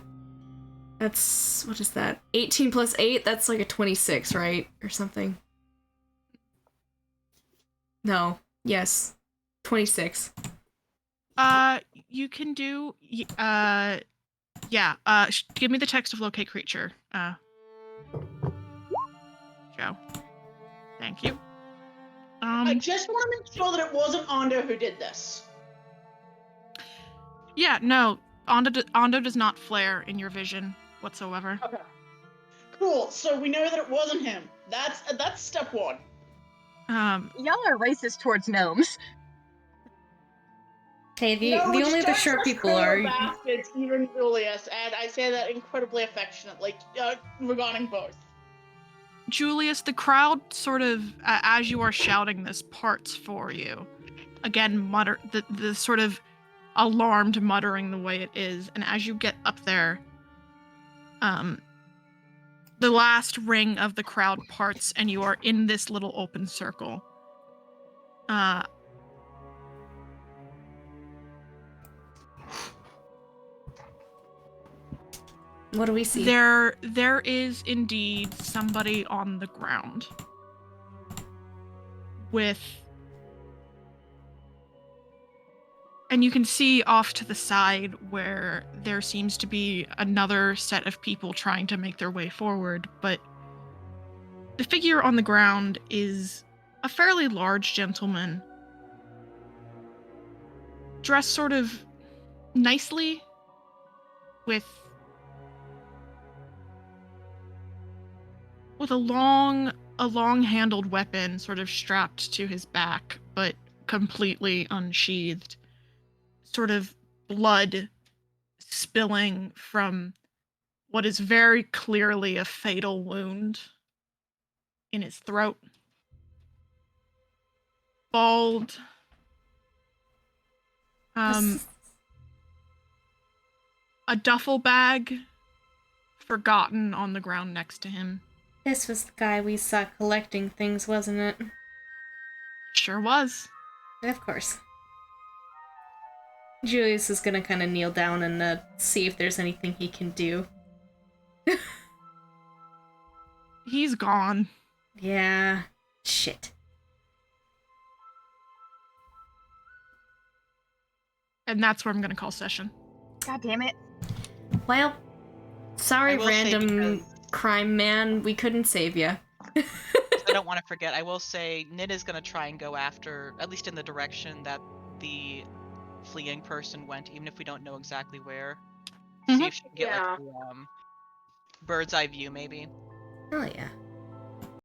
B: That's... what is that? 18 plus 8? That's like a 26, right? Or something. No. Yes. 26.
D: You can do, yeah, give me the text of locate creature, Joe. Thank you.
E: I just want to make sure that it wasn't Ando who did this.
D: Yeah, no, Ando does not flare in your vision whatsoever.
E: Okay. Cool. So we know that it wasn't him. That's step one.
G: Y'all are racist towards gnomes.
B: Hey, the
E: No, we
B: only
E: just
B: other
E: don't
B: short
E: trust
B: people
E: criminal
B: are...
E: bastards, even Julius, and I say that incredibly affectionately regarding both.
D: Julius, the crowd sort of, as you are shouting this, parts for you. Again, mutter the sort of alarmed muttering the way it is, and as you get up there, the last ring of the crowd parts, and you are in this little open circle.
B: What do we see?
D: There is indeed somebody on the ground with, and you can see off to the side where there seems to be another set of people trying to make their way forward, but the figure on the ground is a fairly large gentleman, dressed sort of nicely with a long-handled weapon sort of strapped to his back, but completely unsheathed. Sort of blood spilling from what is very clearly a fatal wound in his throat. Bald. A duffel bag forgotten on the ground next to him.
B: This was the guy we saw collecting things, wasn't it?
D: Sure was.
B: Of course. Julius is gonna kind of kneel down and see if there's anything he can do.
D: He's gone.
B: Yeah. Shit.
D: And that's where I'm gonna call session.
G: God damn it.
B: Well, sorry,
A: I will say
B: random
A: because-
B: crime man. We couldn't save you.
A: I don't want to forget. I will say Nin is going to try and go after, at least in the direction that the fleeing person went, even if we don't know exactly where. See
D: Mhm.
A: if she can get
E: Yeah.
A: like the bird's eye view, maybe.
B: Oh yeah.